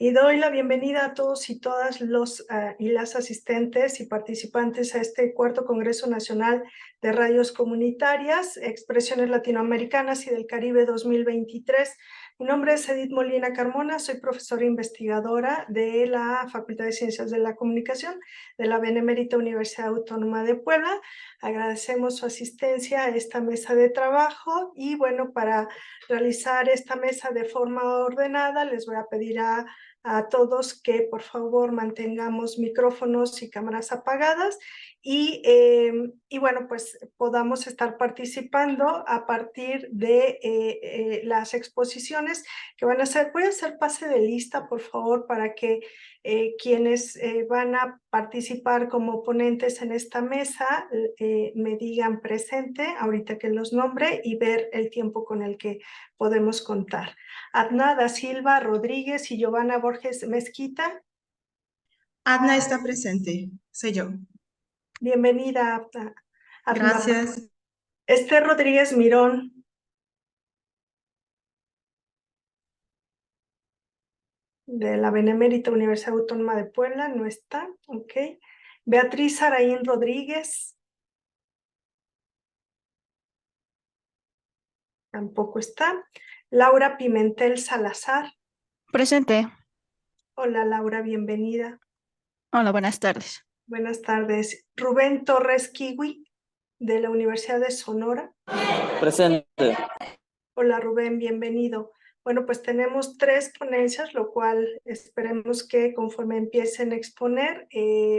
y doy la bienvenida a todos y todas los y las asistentes y participantes a este cuarto Congreso Nacional de Radios Comunitarias, Expresiones Latinoamericanas y del Caribe 2023. Mi nombre es Edith Molina Carmona, soy profesora investigadora de la Facultad de Ciencias de la Comunicación de la Benemérita Universidad Autónoma de Puebla. Agradecemos su asistencia a esta mesa de trabajo y bueno, para realizar esta mesa de forma ordenada, les voy a pedir a todos que por favor mantengamos micrófonos y cámaras apagadas y bueno, pues podamos estar participando a partir de las exposiciones que van a hacer. Voy a hacer pase de lista, por favor, para que quienes van a participar como ponentes en esta mesa me digan presente, ahorita que los nombre, y ver el tiempo con el que podemos contar. Adna da Silva Rodríguez y Giovanna Borges Mezquita. Adna está presente, soy yo. Bienvenida, Adna. Gracias. Esther Rodríguez Mirón. De la Benemérita Universidad Autónoma de Puebla, no está, ok. Beatriz Araín Rodríguez. Tampoco está. Laura Pimentel Salazar. Presente. Hola Laura, bienvenida. Hola, buenas tardes. Buenas tardes. Rubén Torres Kiwi, de la Universidad de Sonora. Presente. Hola Rubén, bienvenido. Bueno, pues tenemos 3 ponencias, lo cual esperemos que conforme empiecen a exponer,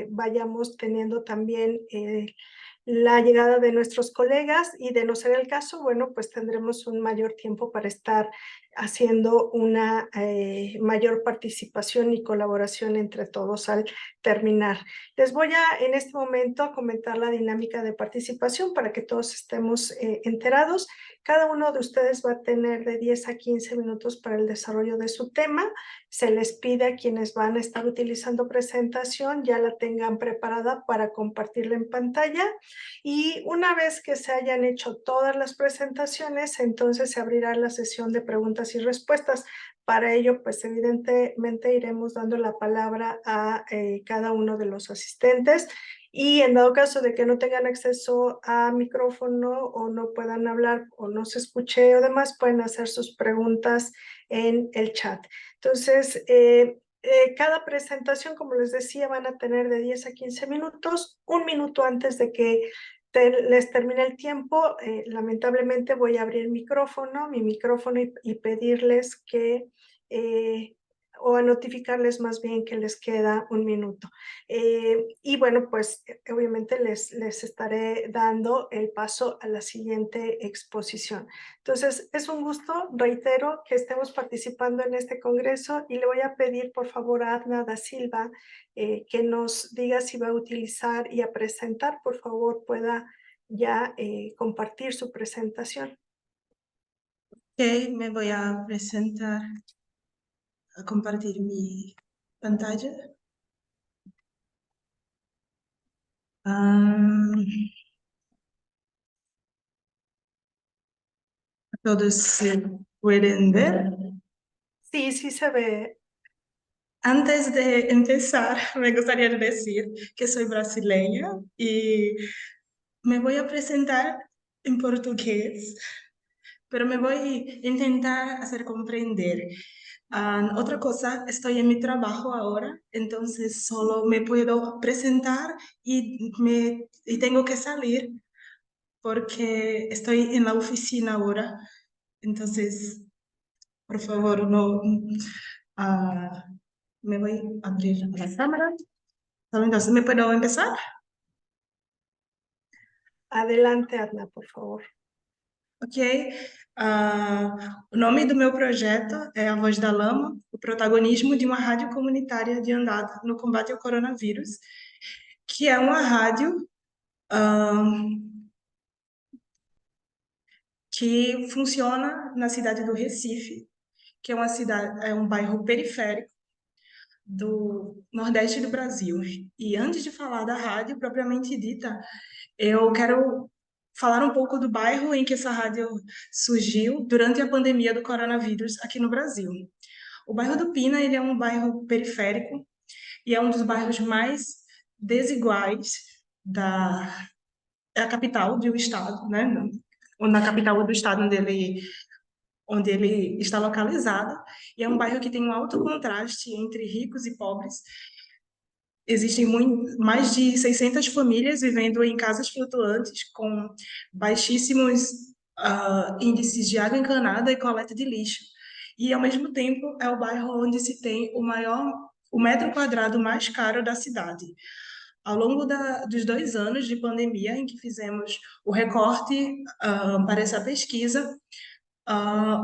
vayamos teniendo también la llegada de nuestros colegas, y de no ser el caso, bueno, pues tendremos un mayor tiempo para estar haciendo una mayor participación y colaboración entre todos al terminar. Les voy en este momento a comentar la dinámica de participación para que todos estemos enterados. Cada uno de ustedes va a tener de 10 a 15 minutos para el desarrollo de su tema. Se les pide a quienes van a estar utilizando presentación ya la tengan preparada para compartirla en pantalla, y una vez que se hayan hecho todas las presentaciones, entonces se abrirá la sesión de preguntas y respuestas. Para ello, pues evidentemente iremos dando la palabra a cada uno de los asistentes, y en dado caso de que no tengan acceso a micrófono o no puedan hablar o no se escuche o demás, pueden hacer sus preguntas en el chat. Entonces, cada presentación, como les decía, van a tener de 10 a 15 minutos. Un minuto antes de que les termine el tiempo, lamentablemente voy a abrir mi micrófono y pedirles que o a notificarles más bien que les queda un minuto. Y bueno, pues obviamente les estaré dando el paso a la siguiente exposición. Entonces, es un gusto, reitero, que estemos participando en este congreso, y le voy a pedir por favor a Adna da Silva que nos diga si va a utilizar y a presentar. Por favor, pueda ya compartir su presentación. Ok, me voy a presentar, a compartir mi pantalla. ¿Todos se pueden ver? Sí, sí se ve. Antes de empezar, me gustaría decir que soy brasileña y me voy a presentar en portugués, pero me voy a intentar hacer comprender. Otra cosa, estoy en mi trabajo ahora, entonces solo me puedo presentar y tengo que salir porque estoy en la oficina ahora. Entonces, por favor, no, me voy a abrir la cámara. Entonces, ¿me puedo empezar? Adelante, Adna, por favor. Ok. O nome do meu projeto é A Voz da Lama, o protagonismo de uma rádio comunitária de andada no combate ao coronavírus, que é uma rádio que funciona na cidade do Recife, que é um bairro periférico do Nordeste do Brasil. E antes de falar da rádio propriamente dita, eu quero falar um pouco do bairro em que essa rádio surgiu durante a pandemia do coronavírus aqui no Brasil. O bairro do Pina, ele é um bairro periférico e é um dos bairros mais desiguais da é a capital do estado, né? Na capital do estado onde ele está localizado, e é um bairro que tem um alto contraste entre ricos e pobres. Existem mais de 600 famílias vivendo em casas flutuantes com baixíssimos índices de água encanada e coleta de lixo. E, ao mesmo tempo, é o bairro onde se tem o metro quadrado mais caro da cidade. Ao longo dos 2 anos de pandemia, em que fizemos o recorte para essa pesquisa,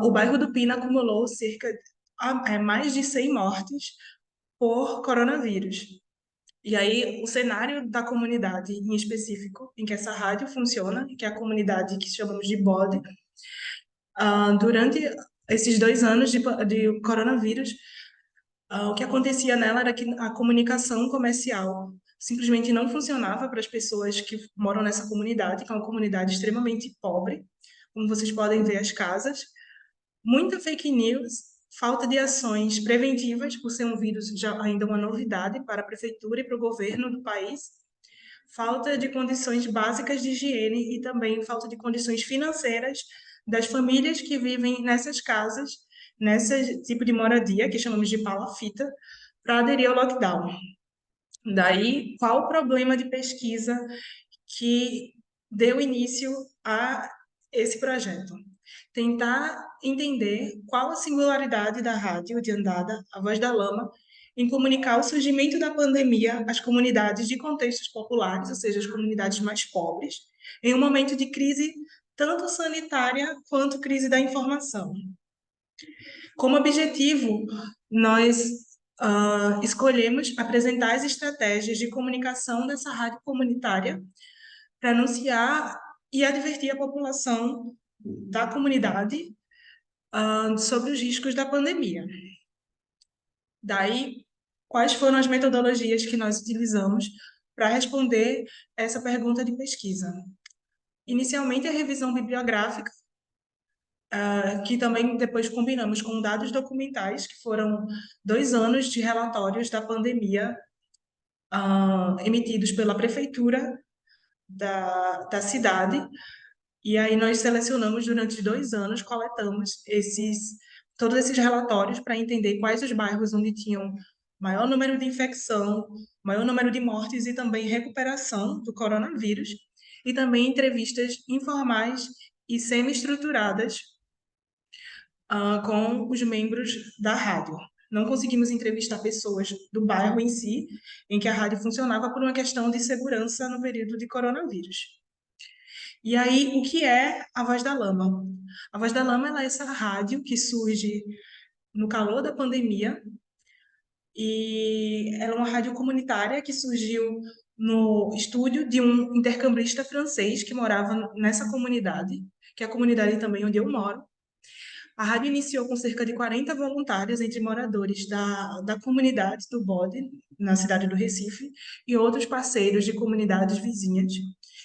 o bairro do Pina acumulou mais de 100 mortes por coronavírus. E aí, o cenário da comunidade em específico, em que essa rádio funciona, que é a comunidade que chamamos de BOD, durante esses 2 anos de coronavírus, o que acontecia nela era que a comunicação comercial simplesmente não funcionava para as pessoas que moram nessa comunidade, que é uma comunidade extremamente pobre, como vocês podem ver as casas. Muita fake news, falta de ações preventivas, por ser um vírus já ainda uma novidade para a prefeitura e para o governo do país, falta de condições básicas de higiene e também falta de condições financeiras das famílias que vivem nessas casas, nesse tipo de moradia, que chamamos de palafita, para aderir ao lockdown. Daí, qual o problema de pesquisa que deu início a esse projeto? Tentar entender qual a singularidade da rádio de Andada, a Voz da Lama, em comunicar o surgimento da pandemia às comunidades de contextos populares, ou seja, as comunidades mais pobres, em um momento de crise tanto sanitária quanto crise da informação. Como objetivo, nós escolhemos apresentar as estratégias de comunicação dessa rádio comunitária para anunciar e advertir a população da comunidade sobre os riscos da pandemia. Daí, quais foram as metodologias que nós utilizamos para responder essa pergunta de pesquisa? Inicialmente, a revisão bibliográfica, que também depois combinamos com dados documentais, que foram 2 anos de relatórios da pandemia emitidos pela prefeitura da cidade. E aí nós selecionamos durante 2 anos, coletamos todos esses relatórios para entender quais os bairros onde tinham maior número de infecção, maior número de mortes e também recuperação do coronavírus, e também entrevistas informais e semi-estruturadas com os membros da rádio. Não conseguimos entrevistar pessoas do bairro em si, em que a rádio funcionava por uma questão de segurança no período de coronavírus. E aí, o que é a Voz da Lama? A Voz da Lama ela é essa rádio que surge no calor da pandemia, e ela é uma rádio comunitária que surgiu no estúdio de um intercambista francês que morava nessa comunidade, que é a comunidade também onde eu moro. A rádio iniciou com cerca de 40 voluntários entre moradores da comunidade do Bode, na cidade do Recife, e outros parceiros de comunidades vizinhas.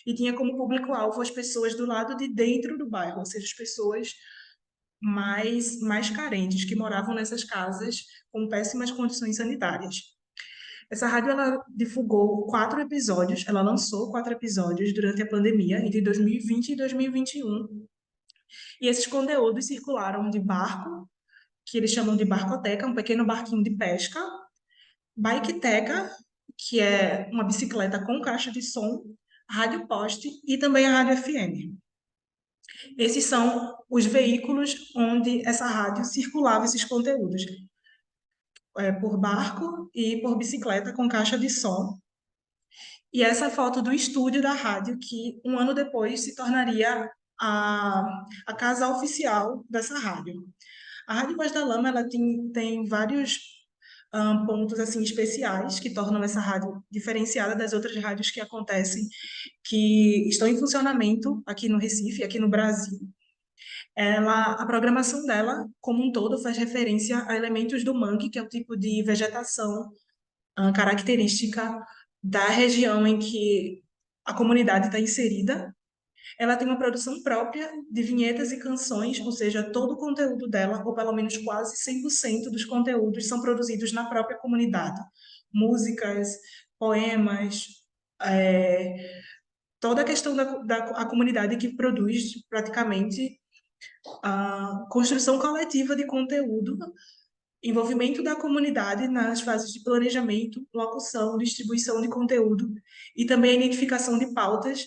E tinha como público-alvo as pessoas do lado de dentro do bairro, ou seja, as pessoas mais carentes, que moravam nessas casas com péssimas condições sanitárias. Essa rádio ela divulgou 4 episódios, ela lançou 4 episódios durante a pandemia, entre 2020 e 2021. E esses conteúdos circularam de barco, que eles chamam de barcoteca, um pequeno barquinho de pesca, biketeca, que é uma bicicleta com caixa de som, rádio poste e também a rádio FM. Esses são os veículos onde essa rádio circulava esses conteúdos, por barco e por bicicleta com caixa de som. E essa foto do estúdio da rádio, que 1 ano depois se tornaria a casa oficial dessa rádio. A Rádio Voz da Lama ela tem vários pontos assim especiais que tornam essa rádio diferenciada das outras rádios que acontecem, que estão em funcionamento aqui no Recife, aqui no Brasil. A programação dela, como um todo, faz referência a elementos do mangue, que é o tipo de vegetação característica da região em que a comunidade está inserida. Ela tem uma produção própria de vinhetas e canções, ou seja, todo o conteúdo dela, ou pelo menos quase 100% dos conteúdos, são produzidos na própria comunidade. Músicas, poemas, é, toda a questão da a comunidade que produz praticamente a construção coletiva de conteúdo, envolvimento da comunidade nas fases de planejamento, locução, distribuição de conteúdo e também a identificação de pautas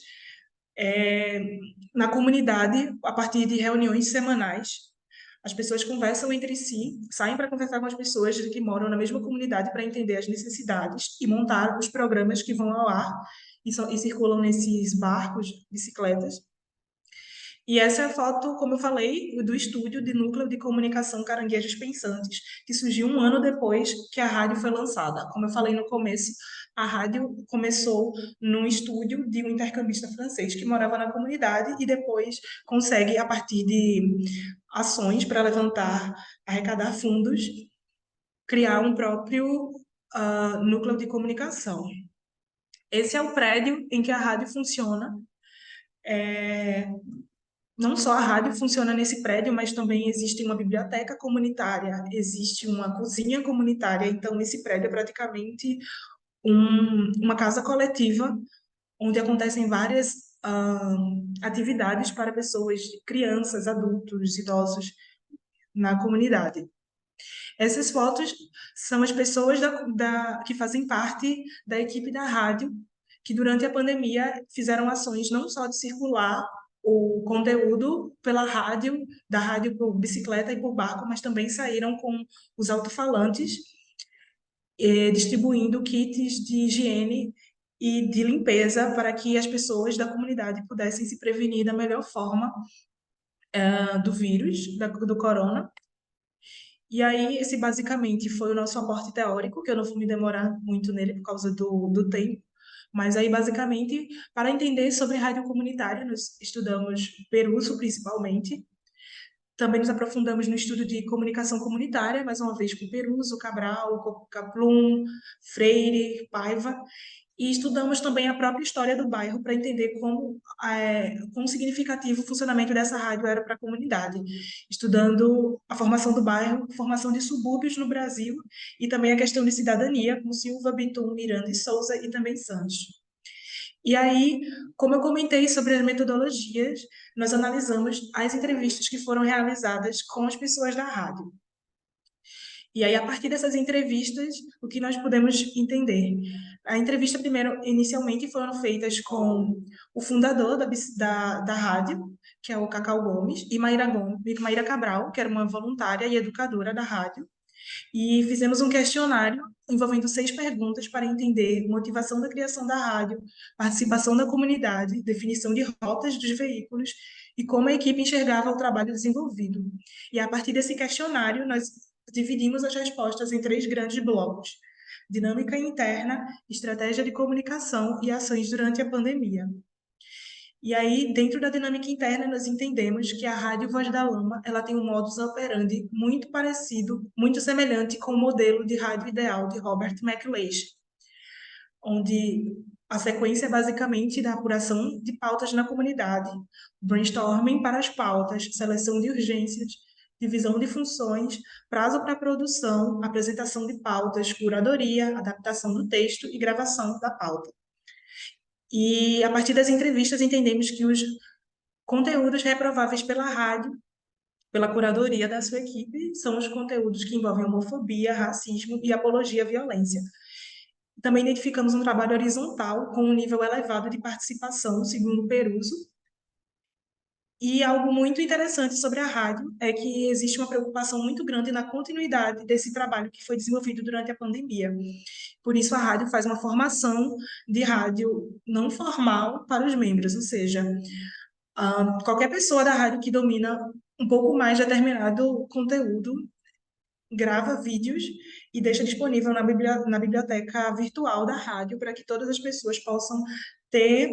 na comunidade a partir de reuniões semanais. As pessoas conversam entre si, saem para conversar com as pessoas que moram na mesma comunidade para entender as necessidades e montar os programas que vão ao ar e circulam nesses barcos, bicicletas. E essa é a foto, como eu falei, do estúdio de núcleo de comunicação Caranguejos Pensantes, que surgiu um ano depois que a rádio foi lançada. Como eu falei no começo, a rádio começou num estúdio de um intercambista francês que morava na comunidade e depois consegue, a partir de ações para levantar, arrecadar fundos, criar um próprio núcleo de comunicação. Esse é o prédio em que a rádio funciona. Não só a rádio funciona nesse prédio, mas também existe uma biblioteca comunitária, existe uma cozinha comunitária. Então, esse prédio é praticamente uma casa coletiva, onde acontecem várias atividades para pessoas, crianças, adultos, idosos na comunidade. Essas fotos são as pessoas que fazem parte da equipe da rádio, que durante a pandemia fizeram ações não só de circular o conteúdo pela rádio, da rádio por bicicleta e por barco, mas também saíram com os alto-falantes, distribuindo kits de higiene e de limpeza para que as pessoas da comunidade pudessem se prevenir da melhor forma do vírus, do corona. E aí, esse basicamente foi o nosso aporte teórico, que eu não vou me demorar muito nele por causa do tempo. Mas aí, basicamente, para entender sobre rádio comunitária, nós estudamos Peruso, principalmente. Também nos aprofundamos no estudo de comunicação comunitária, mais uma vez com Peruso, Cabral, Kaplum, Freire, Paiva. E estudamos também a própria história do bairro para entender quão significativo o funcionamento dessa rádio era para a comunidade, estudando a formação do bairro, formação de subúrbios no Brasil e também a questão de cidadania, com Silva, Bitum, Miranda e Souza e também Santos. E aí, como eu comentei sobre as metodologias, nós analisamos as entrevistas que foram realizadas com as pessoas da rádio. E aí, a partir dessas entrevistas, o que nós podemos entender? A entrevista, primeiro, inicialmente, foram feitas com o fundador da rádio, que é o Cacau Gomes, e Maíra Cabral, que era uma voluntária e educadora da rádio. E fizemos um questionário envolvendo 6 perguntas para entender motivação da criação da rádio, participação da comunidade, definição de rotas dos veículos e como a equipe enxergava o trabalho desenvolvido. E a partir desse questionário, nós dividimos as respostas em 3 grandes blocos: dinâmica interna, estratégia de comunicação e ações durante a pandemia. E aí, dentro da dinâmica interna, nós entendemos que a Rádio Voz da Lama, ela tem um modus operandi muito parecido, muito semelhante com o modelo de rádio ideal de Robert McLeish, onde a sequência é basicamente da apuração de pautas na comunidade, brainstorming para as pautas, seleção de urgências, divisão de funções, prazo para produção, apresentação de pautas, curadoria, adaptação do texto e gravação da pauta. E, a partir das entrevistas, entendemos que os conteúdos reprováveis pela rádio, pela curadoria da sua equipe, são os conteúdos que envolvem homofobia, racismo e apologia à violência. Também identificamos um trabalho horizontal com um nível elevado de participação, segundo o Peruso. E algo muito interessante sobre a rádio é que existe uma preocupação muito grande na continuidade desse trabalho que foi desenvolvido durante a pandemia. Por isso, a rádio faz uma formação de rádio não formal para os membros, ou seja, qualquer pessoa da rádio que domina um pouco mais determinado conteúdo grava vídeos e deixa disponível na biblioteca virtual da rádio para que todas as pessoas possam ter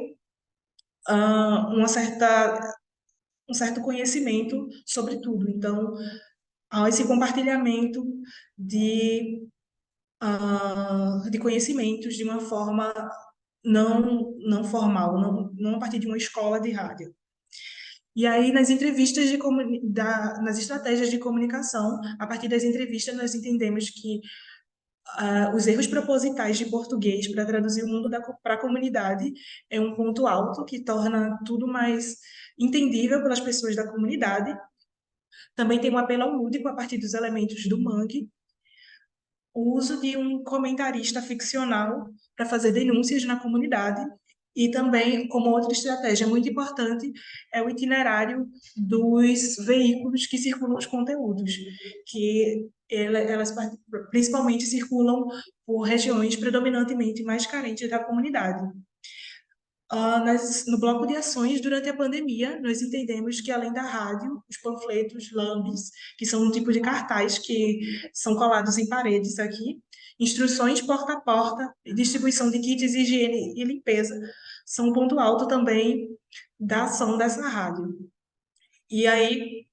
um certo conhecimento sobre tudo. Então, há esse compartilhamento de conhecimentos de uma forma não formal, não a partir de uma escola de rádio. E aí, nas estratégias de comunicação, a partir das entrevistas, nós entendemos que os erros propositais de português para traduzir o mundo para a comunidade é um ponto alto que torna tudo mais entendível pelas pessoas da comunidade. Também tem um apelo ao lúdico a partir dos elementos do mangue, o uso de um comentarista ficcional para fazer denúncias na comunidade e também, como outra estratégia muito importante, é o itinerário dos veículos que circulam os conteúdos, que elas principalmente circulam por regiões predominantemente mais carentes da comunidade. No bloco de ações, durante a pandemia, nós entendemos que, além da rádio, os panfletos, lambes, que são um tipo de cartaz que são colados em paredes aqui, instruções porta a porta, distribuição de kits de higiene e limpeza, são um ponto alto também da ação dessa rádio. E aí,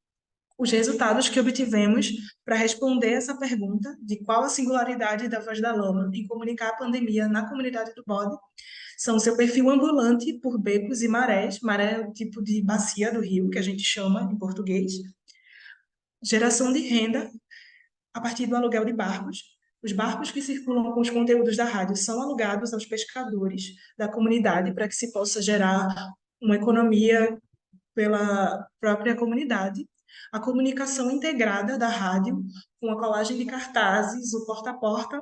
os resultados que obtivemos para responder essa pergunta de qual a singularidade da Voz da Lama em comunicar a pandemia na comunidade do Bode são seu perfil ambulante por becos e marés, maré é o tipo de bacia do rio, que a gente chama em português, geração de renda a partir do aluguel de barcos. Os barcos que circulam com os conteúdos da rádio são alugados aos pescadores da comunidade para que se possa gerar uma economia pela própria comunidade. A comunicação integrada da rádio, com a colagem de cartazes, o porta a porta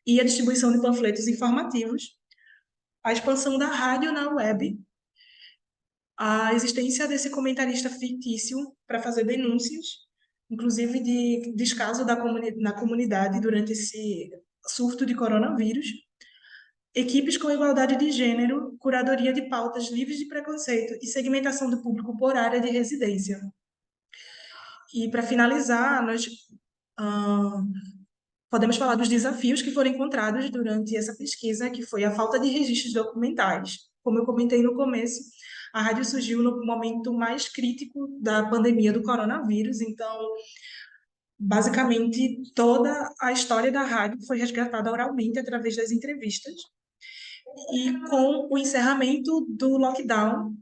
e a distribuição de panfletos informativos. A expansão da rádio na web, a existência desse comentarista fictício para fazer denúncias, inclusive de descaso na comunidade durante esse surto de coronavírus, equipes com igualdade de gênero, curadoria de pautas livres de preconceito e segmentação do público por área de residência. E, para finalizar, nós podemos falar dos desafios que foram encontrados durante essa pesquisa, que foi a falta de registros documentais. Como eu comentei no começo, a rádio surgiu no momento mais crítico da pandemia do coronavírus, então, basicamente, toda a história da rádio foi resgatada oralmente através das entrevistas. E com o encerramento do lockdown,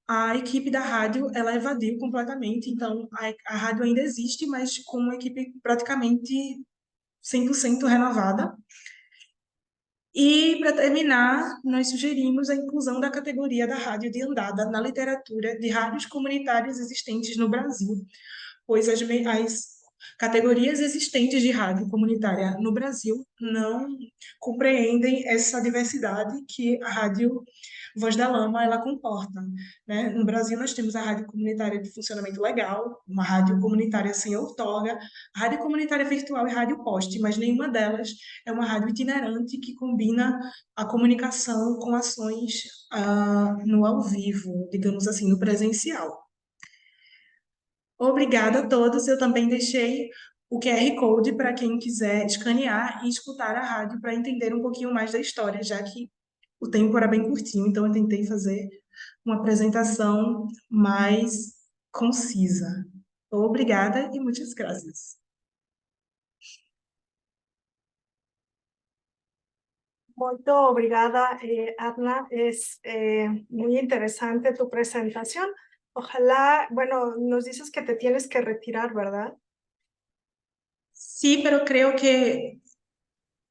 a equipe da rádio, ela evadiu completamente, então a rádio ainda existe, mas com uma equipe praticamente 100% renovada. E, para terminar, nós sugerimos a inclusão da categoria da rádio de andada na literatura de rádios comunitárias existentes no Brasil, pois as categorias existentes de rádio comunitária no Brasil não compreendem essa diversidade que a rádio Voz da Lama ela comporta, né? No Brasil nós temos a rádio comunitária de funcionamento legal, uma rádio comunitária sem outorga, a rádio comunitária virtual e rádio poste, mas nenhuma delas é uma rádio itinerante que combina a comunicação com ações no ao vivo, digamos assim, no presencial. Obrigada a todos. Eu também deixei o QR Code para quem quiser escanear e escutar a rádio para entender um pouquinho mais da história, já que o tempo era bem curtinho, então eu tentei fazer uma apresentação mais concisa. Obrigada e muitas graças. Muito obrigada, Adna. Es muy interesante tu presentación. Ojalá, bueno, nos dices que te tienes que retirar, ¿verdad? Sí, pero creo que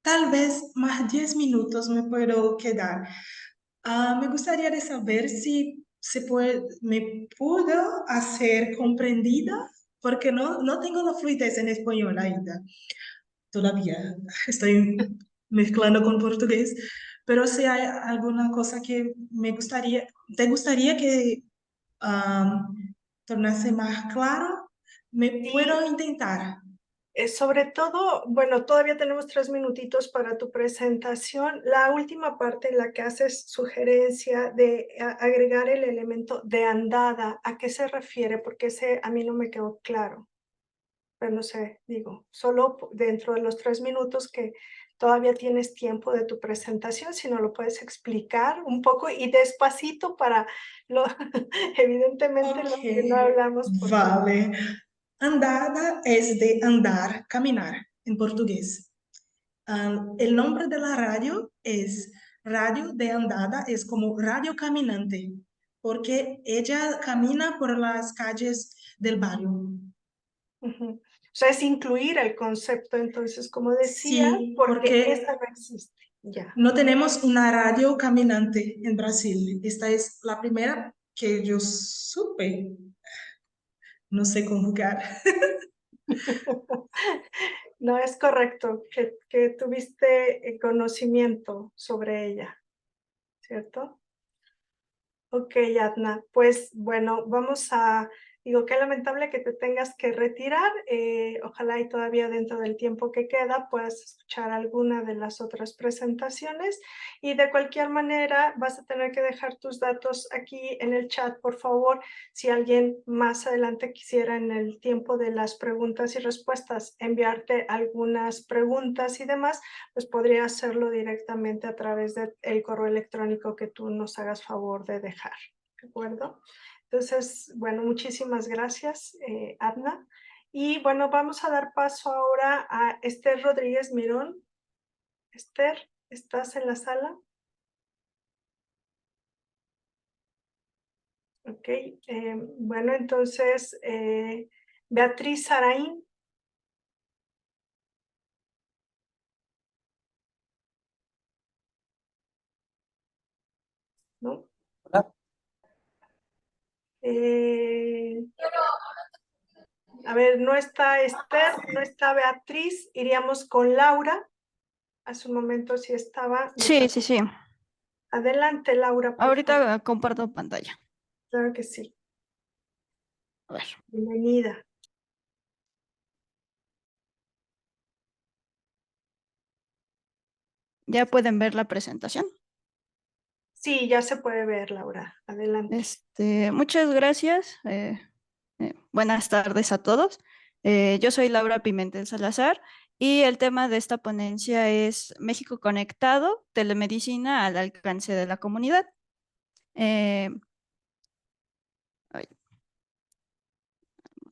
tal vez más 10 minutos me puedo quedar. Me gustaría de saber si me puedo hacer comprendida, porque no tengo la fluidez en español ainda, todavía. Estoy mezclando con portugués, pero si hay alguna cosa que te gustaría que tornase más claro, me puedo intentar. Sobre todo, bueno, todavía tenemos 3 minutitos para tu presentación. La última parte en la que haces sugerencia de agregar el elemento de andada, ¿a qué se refiere? Porque ese a mí no me quedó claro. Pero no sé, digo, solo dentro de los 3 minutos que todavía tienes tiempo de tu presentación, si no lo puedes explicar un poco y despacito para lo evidentemente lo que no hablamos. Vale. Andada es de andar, caminar en portugués. El nombre de la radio es Radio de Andada, es como Radio Caminante. porque ella camina por las calles del barrio. Ujú. O sea, es incluir el concepto, entonces, como decía, Sí, porque porque esa no existe. Ya. no tenemos una radio caminante en Brasil. Esta es la primera que yo supe. No sé conjugar. No es correcto que tuviste conocimiento sobre ella, ¿cierto? Ok, Adna, pues bueno, digo, qué lamentable que te tengas que retirar. Ojalá y todavía dentro del tiempo que queda puedas escuchar alguna de las otras presentaciones y de cualquier manera vas a tener que dejar tus datos aquí en el chat, por favor. Si alguien más adelante quisiera en el tiempo de las preguntas y respuestas enviarte algunas preguntas y demás, pues podría hacerlo directamente a través del correo electrónico que tú nos hagas favor de dejar, ¿de acuerdo? Entonces, bueno, muchísimas gracias, Adna. Y bueno, vamos a dar paso ahora a Esther Rodríguez Mirón. Esther, ¿estás en la sala? Ok, bueno, entonces, Beatriz Saraín. ¿No? Eh, a ver, no está Esther, no está Beatriz, iríamos con Laura. Hace un momento sí estaba. Sí, sí, sí. Adelante, Laura, por favor. Ahorita comparto pantalla. Claro que sí. A ver, Bienvenida. ¿ya pueden ver la presentación? Sí, ya se puede ver, Laura. Adelante. Muchas gracias. Buenas tardes a todos. Yo soy Laura Pimentel Salazar y el tema de esta ponencia es México Conectado, telemedicina al alcance de la comunidad. Eh, ay,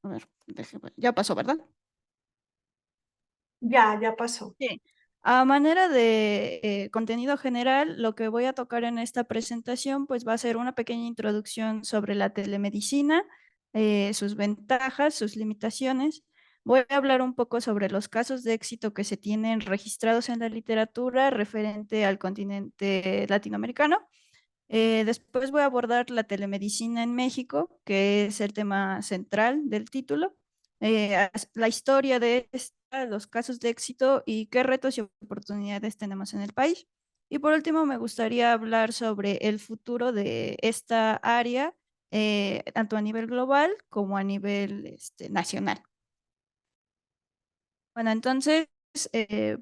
a ver, ya pasó, ¿verdad? Ya pasó. Sí. A manera de contenido general, lo que voy a tocar en esta presentación, pues va a ser una pequeña introducción sobre la telemedicina, sus ventajas, sus limitaciones. Voy a hablar un poco sobre los casos de éxito que se tienen registrados en la literatura referente al continente latinoamericano. Después voy a abordar la telemedicina en México, que es el tema central del título, la historia de esta, los casos de éxito y qué retos y oportunidades tenemos en el país. Y por último, me gustaría hablar sobre el futuro de esta área, tanto a nivel global como a nivel nacional. Bueno, entonces, eh,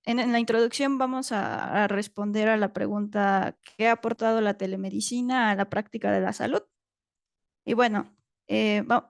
en la introducción vamos a responder a la pregunta ¿qué ha aportado la telemedicina a la práctica de la salud? Y bueno,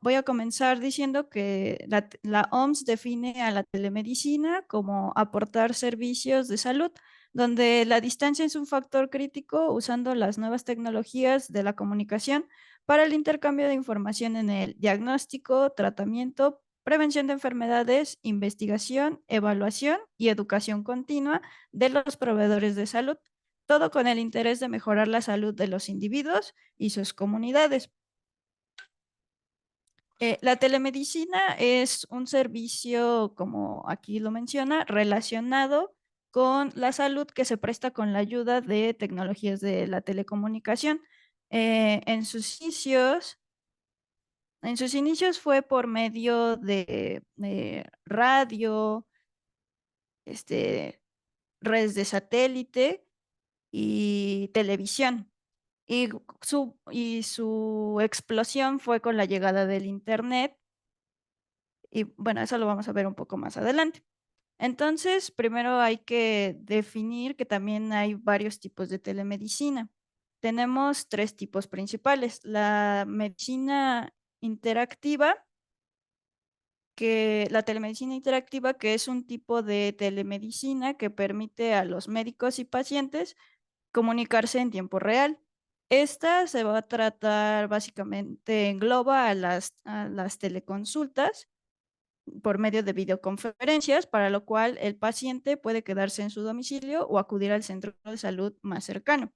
voy a comenzar diciendo que la OMS define a la telemedicina como aportar servicios de salud, donde la distancia es un factor crítico usando las nuevas tecnologías de la comunicación para el intercambio de información en el diagnóstico, tratamiento, prevención de enfermedades, investigación, evaluación y educación continua de los proveedores de salud, todo con el interés de mejorar la salud de los individuos y sus comunidades. La telemedicina es un servicio, como aquí lo menciona, relacionado con la salud que se presta con la ayuda de tecnologías de la telecomunicación. En sus inicios fue por medio de radio, redes de satélite y televisión. Y su explosión fue con la llegada del Internet. Y bueno, eso lo vamos a ver un poco más adelante. Entonces, primero hay que definir que también hay varios tipos de telemedicina. Tenemos tres tipos principales. La medicina interactiva, la telemedicina interactiva, que es un tipo de telemedicina que permite a los médicos y pacientes comunicarse en tiempo real. Esta se va a tratar básicamente, engloba a las teleconsultas por medio de videoconferencias, para lo cual el paciente puede quedarse en su domicilio o acudir al centro de salud más cercano.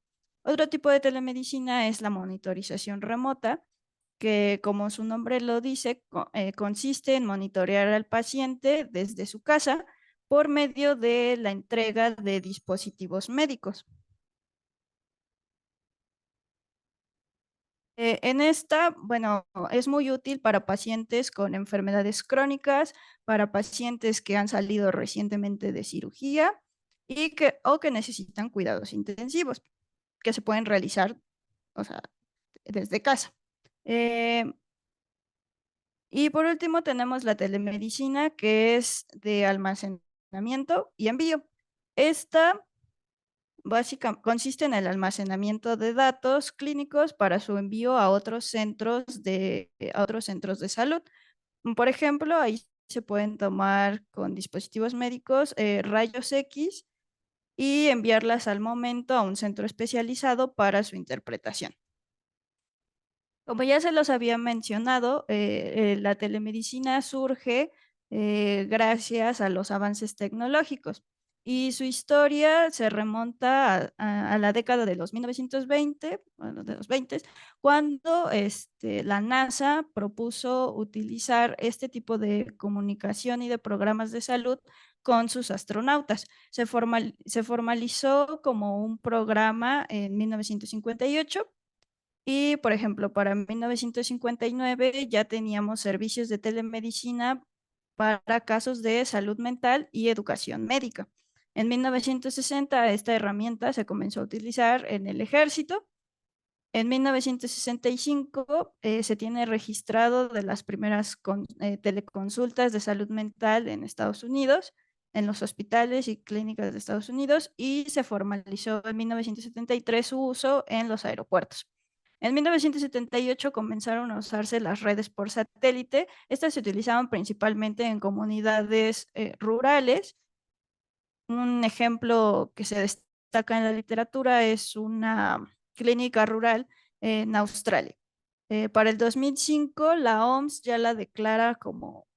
Otro tipo de telemedicina es la monitorización remota, que como su nombre lo dice, consiste en monitorear al paciente desde su casa por medio de la entrega de dispositivos médicos. En esta, bueno, es muy útil para pacientes con enfermedades crónicas, para pacientes que han salido recientemente de cirugía o que necesitan cuidados intensivos, que se pueden realizar, o sea, desde casa. Y por último tenemos la telemedicina, que es de almacenamiento y envío. Esta básicamente consiste en el almacenamiento de datos clínicos para su envío a otros a otros centros de salud. Por ejemplo, ahí se pueden tomar con dispositivos médicos rayos X y enviarlas al momento a un centro especializado para su interpretación. Como ya se los había mencionado, la telemedicina surge gracias a los avances tecnológicos y su historia se remonta a la década de los 1920, bueno, de los 20, cuando la NASA propuso utilizar este tipo de comunicación y de programas de salud con sus astronautas. Se formalizó como un programa en 1958 y, por ejemplo, para 1959 ya teníamos servicios de telemedicina para casos de salud mental y educación médica. En 1960 esta herramienta se comenzó a utilizar en el ejército. En 1965 se tiene registrado de las primeras teleconsultas de salud mental en Estados Unidos, en los hospitales y clínicas de Estados Unidos, y se formalizó en 1973 su uso en los aeropuertos. En 1978 comenzaron a usarse las redes por satélite. Estas se utilizaban principalmente en comunidades rurales. Un ejemplo que se destaca en la literatura es una clínica rural en Australia. Para el 2005, la OMS ya la declara como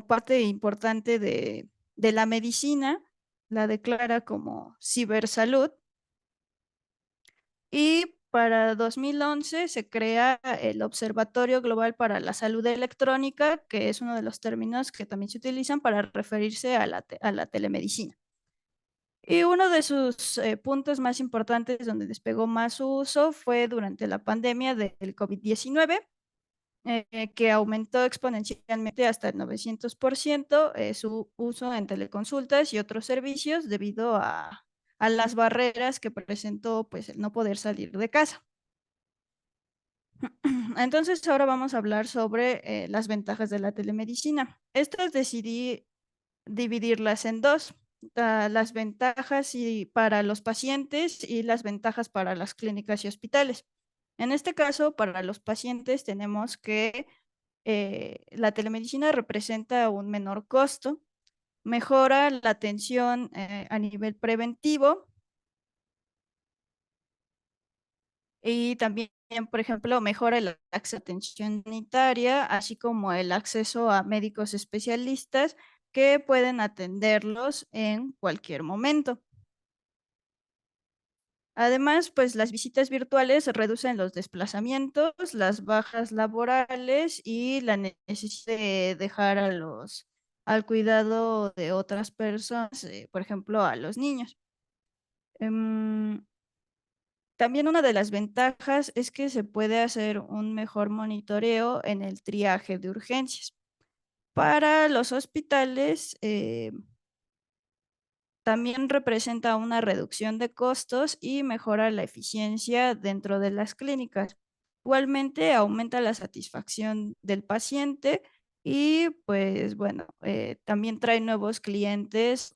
parte importante de la medicina, la declara como cibersalud. Y para 2011 se crea el Observatorio Global para la Salud Electrónica, que es uno de los términos que también se utilizan para referirse a la telemedicina. Y uno de sus puntos más importantes donde despegó más su uso fue durante la pandemia del COVID-19, que aumentó exponencialmente hasta el 900% su uso en teleconsultas y otros servicios debido a las barreras que presentó pues, el no poder salir de casa. Entonces, ahora vamos a hablar sobre las ventajas de la telemedicina. Estas decidí dividirlas en dos, las ventajas para los pacientes y las ventajas para las clínicas y hospitales. En este caso, para los pacientes tenemos que la telemedicina representa un menor costo, mejora la atención a nivel preventivo y también, por ejemplo, mejora el acceso a atención sanitaria, así como el acceso a médicos especialistas que pueden atenderlos en cualquier momento. Además, pues las visitas virtuales reducen los desplazamientos, las bajas laborales y la necesidad de dejar al cuidado de otras personas, por ejemplo, a los niños. Em, También una de las ventajas es que se puede hacer un mejor monitoreo en el triaje de urgencias. Para los hospitales, también representa una reducción de costos y mejora la eficiencia dentro de las clínicas. Igualmente aumenta la satisfacción del paciente y pues bueno, también trae nuevos clientes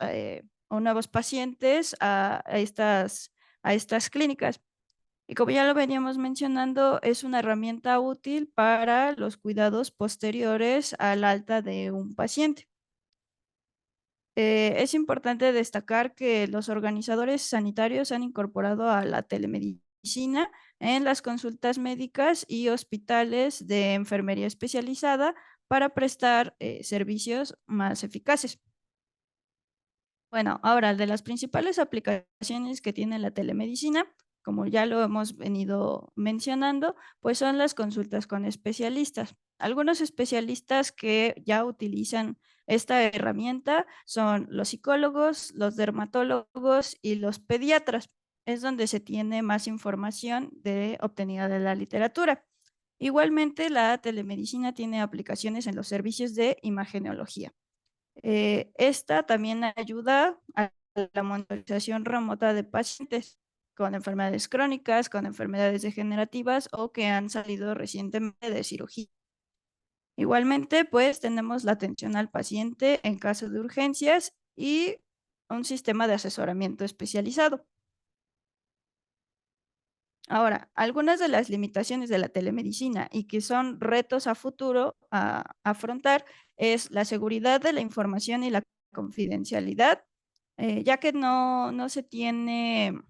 o nuevos pacientes a estas clínicas. Y como ya lo veníamos mencionando, es una herramienta útil para los cuidados posteriores al alta de un paciente. Es importante destacar que los organizadores sanitarios han incorporado a la telemedicina en las consultas médicas y hospitales de enfermería especializada para prestar servicios más eficaces. Bueno, ahora de las principales aplicaciones que tiene la telemedicina, como ya lo hemos venido mencionando, pues son las consultas con especialistas. Algunos especialistas que ya utilizan esta herramienta son los psicólogos, los dermatólogos y los pediatras. Es donde se tiene más información obtenida de la literatura. Igualmente, la telemedicina tiene aplicaciones en los servicios de imagenología. Esta también ayuda a la monitorización remota de pacientes con enfermedades crónicas, con enfermedades degenerativas o que han salido recientemente de cirugía. Igualmente, pues tenemos la atención al paciente en caso de urgencias y un sistema de asesoramiento especializado. Ahora, algunas de las limitaciones de la telemedicina y que son retos a futuro a afrontar es la seguridad de la información y la confidencialidad, ya que no se tiene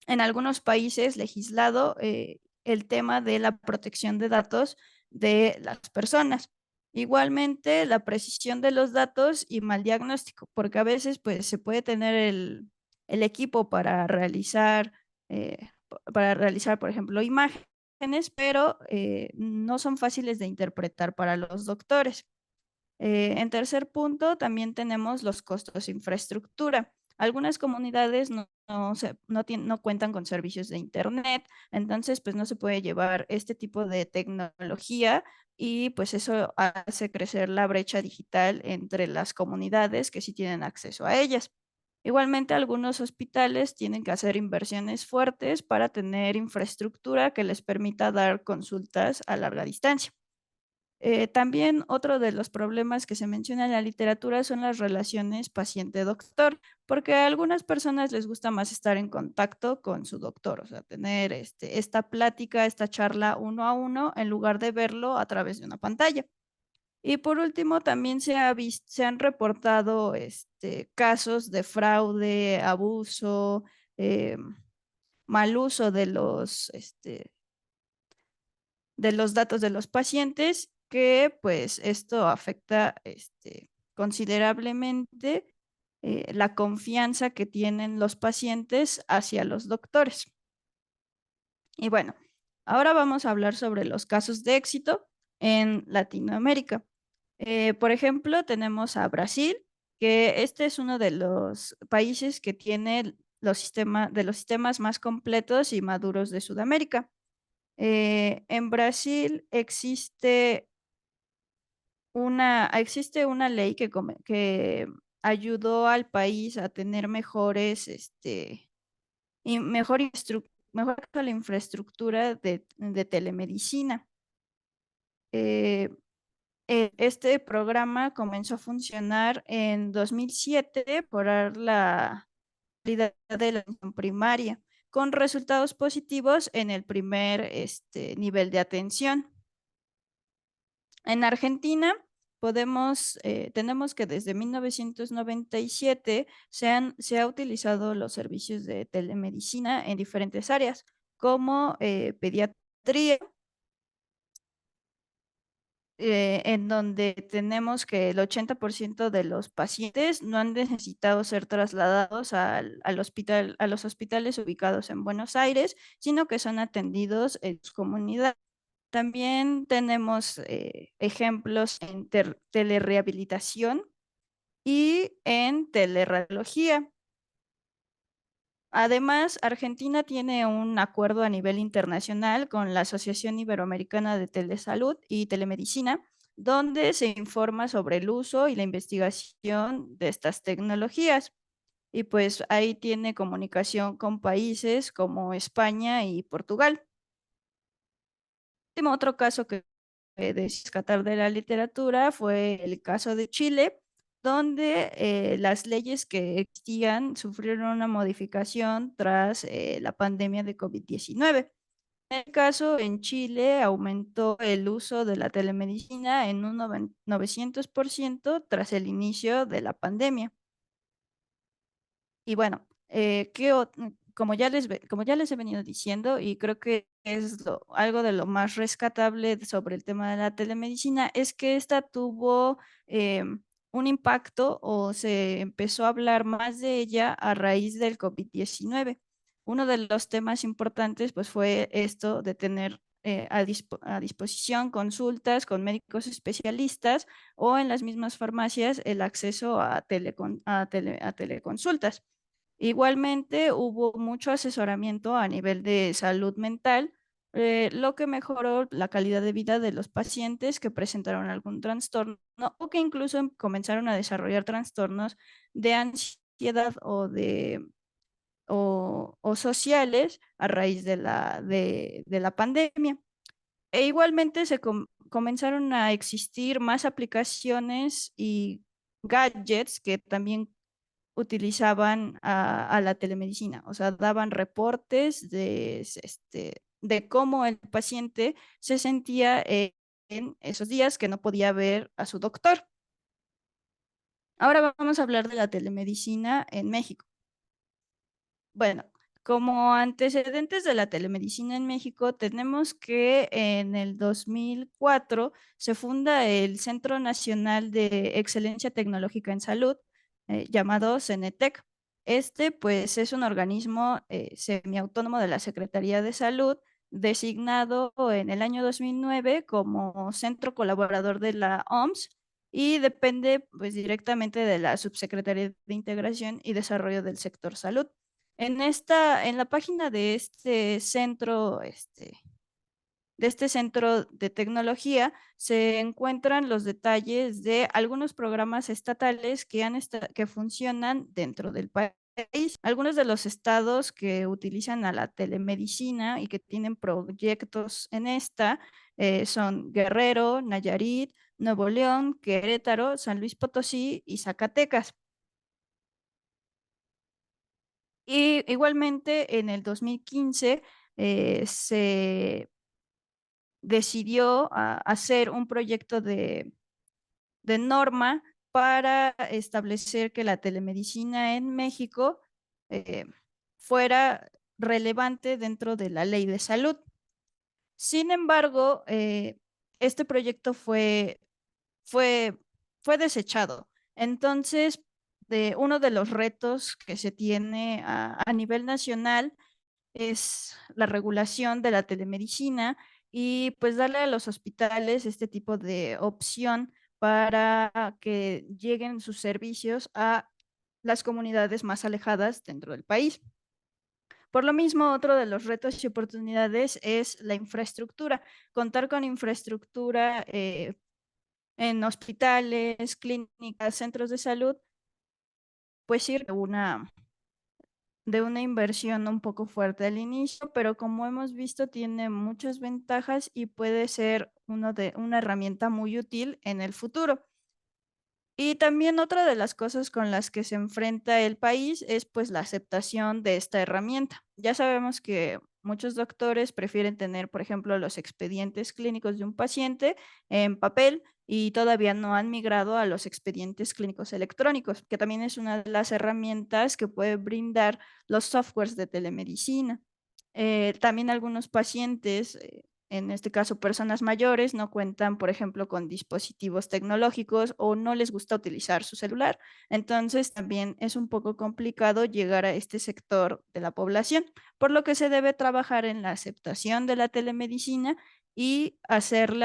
en algunos países legislado el tema de la protección de datos de las personas. Igualmente, la precisión de los datos y mal diagnóstico, porque a veces pues, se puede tener el equipo para realizar, por ejemplo, imágenes, pero no son fáciles de interpretar para los doctores. En tercer punto, también tenemos los costos de infraestructura. Algunas comunidades no cuentan con servicios de internet, entonces pues no se puede llevar este tipo de tecnología y pues eso hace crecer la brecha digital entre las comunidades que sí tienen acceso a ellas. Igualmente, algunos hospitales tienen que hacer inversiones fuertes para tener infraestructura que les permita dar consultas a larga distancia. También otro de los problemas que se menciona en la literatura son las relaciones paciente-doctor, porque a algunas personas les gusta más estar en contacto con su doctor, o sea, tener esta plática, esta charla uno a uno, en lugar de verlo a través de una pantalla. Y por último, también se han reportado casos de fraude, abuso, mal uso de los datos de los pacientes, que pues esto afecta considerablemente la confianza que tienen los pacientes hacia los doctores. Y bueno, ahora vamos a hablar sobre los casos de éxito en Latinoamérica. Por ejemplo, tenemos a Brasil, que este es uno de los países que tiene de los sistemas más completos y maduros de Sudamérica. En Brasil existe una ley que ayudó al país a tener mejor la infraestructura de telemedicina. Este programa comenzó a funcionar en 2007 por la calidad de la atención primaria, con resultados positivos en el primer nivel de atención. En Argentina tenemos que desde 1997 se ha utilizado los servicios de telemedicina en diferentes áreas, como pediatría, en donde tenemos que el 80% de los pacientes no han necesitado ser trasladados a los hospitales ubicados en Buenos Aires, sino que son atendidos en su comunidad. También tenemos ejemplos en telerehabilitación y en teleradiología. Además, Argentina tiene un acuerdo a nivel internacional con la Asociación Iberoamericana de Telesalud y Telemedicina, donde se informa sobre el uso y la investigación de estas tecnologías. Y pues ahí tiene comunicación con países como España y Portugal. Otro caso que de rescatar de la literatura fue el caso de Chile, donde las leyes que existían sufrieron una modificación tras la pandemia de COVID-19. En el caso, en Chile aumentó el uso de la telemedicina en un 900% tras el inicio de la pandemia. Y bueno, como ya les he venido diciendo, y creo que es algo de lo más rescatable sobre el tema de la telemedicina, es que esta tuvo un impacto o se empezó a hablar más de ella a raíz del COVID-19. uno de los temas importantes pues fue esto de tener a disposición consultas con médicos especialistas o en las mismas farmacias el acceso a teleconsultas. Igualmente hubo mucho asesoramiento a nivel de salud mental, lo que mejoró la calidad de vida de los pacientes que presentaron algún trastorno o que incluso comenzaron a desarrollar trastornos de ansiedad o sociales a raíz de la pandemia. E igualmente comenzaron a existir más aplicaciones y gadgets que también utilizaban a la telemedicina, o sea, daban reportes de cómo el paciente se sentía en esos días que no podía ver a su doctor. Ahora vamos a hablar de la telemedicina en México. Bueno, como antecedentes de la telemedicina en México, tenemos que en el 2004 se funda el Centro Nacional de Excelencia Tecnológica en Salud, llamado CENETEC. Este, pues, es un organismo semiautónomo de la Secretaría de Salud, designado en el año 2009 como centro colaborador de la OMS y depende, pues, directamente de la Subsecretaría de Integración y Desarrollo del Sector Salud. En la página de este centro de tecnología se encuentran los detalles de algunos programas estatales que funcionan dentro del país. Algunos de los estados que utilizan a la telemedicina y que tienen proyectos en esta son Guerrero, Nayarit, Nuevo León, Querétaro, San Luis Potosí y Zacatecas. Y igualmente en el 2015 se decidió hacer un proyecto de norma para establecer que la telemedicina en México eh, fuera relevante dentro de la ley de salud. Sin embargo, este proyecto fue, fue desechado. Entonces, uno de los retos que se tiene a nivel nacional es la regulación de la telemedicina y pues darle a los hospitales este tipo de opción para que lleguen sus servicios a las comunidades más alejadas dentro del país. Por lo mismo, otro de los retos y oportunidades es la infraestructura. Contar con infraestructura en hospitales, clínicas, centros de salud, pues ir de una inversión un poco fuerte al inicio, pero como hemos visto tiene muchas ventajas y puede ser una herramienta muy útil en el futuro. Y también otra de las cosas con las que se enfrenta el país es pues la aceptación de esta herramienta. Ya sabemos que muchos doctores prefieren tener, por ejemplo, los expedientes clínicos de un paciente en papel y todavía no han migrado a los expedientes clínicos electrónicos, que también es una de las herramientas que puede brindar los softwares de telemedicina. También algunos pacientes, en este caso personas mayores, no cuentan, por ejemplo, con dispositivos tecnológicos o no les gusta utilizar su celular. Entonces, también es un poco complicado llegar a este sector de la población, por lo que se debe trabajar en la aceptación de la telemedicina y hacer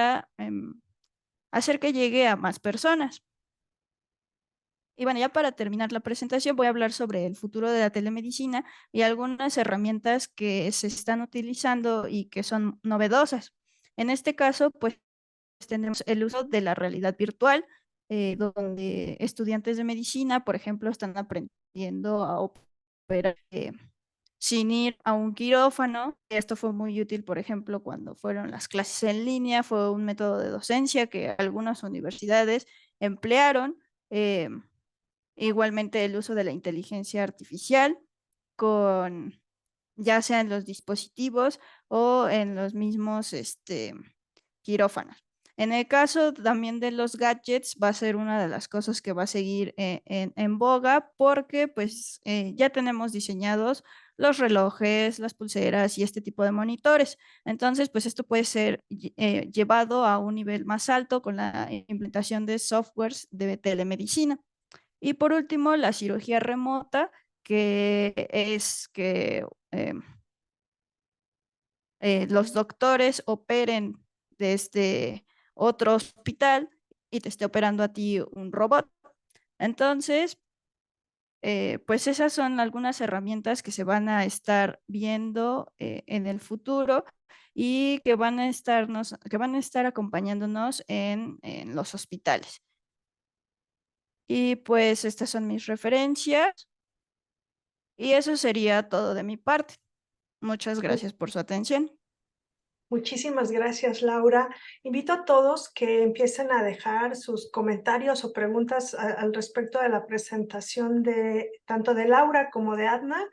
que llegue a más personas. Y bueno, ya para terminar la presentación voy a hablar sobre el futuro de la telemedicina y algunas herramientas que se están utilizando y que son novedosas. En este caso, pues tenemos el uso de la realidad virtual, donde estudiantes de medicina, por ejemplo, están aprendiendo a operar sin ir a un quirófano. Esto fue muy útil, por ejemplo, cuando fueron las clases en línea, fue un método de docencia que algunas universidades emplearon. Igualmente el uso de la inteligencia artificial con ya sea en los dispositivos o en los mismos quirófanos. En el caso también de los gadgets, va a ser una de las cosas que va a seguir en boga porque pues ya tenemos diseñados los relojes, las pulseras y este tipo de monitores. Entonces, pues esto puede ser llevado a un nivel más alto con la implementación de softwares de telemedicina. Y por último, la cirugía remota, que es que los doctores operen desde otro hospital y te esté operando a ti un robot. Entonces, pues esas son algunas herramientas que se van a estar viendo en el futuro y que van a estar acompañándonos en los hospitales. Y pues estas son mis referencias y eso sería todo de mi parte. Muchas gracias por su atención. Muchísimas gracias, Laura. Invito a todos que empiecen a dejar sus comentarios o preguntas al respecto de la presentación de tanto de Laura como de Adna.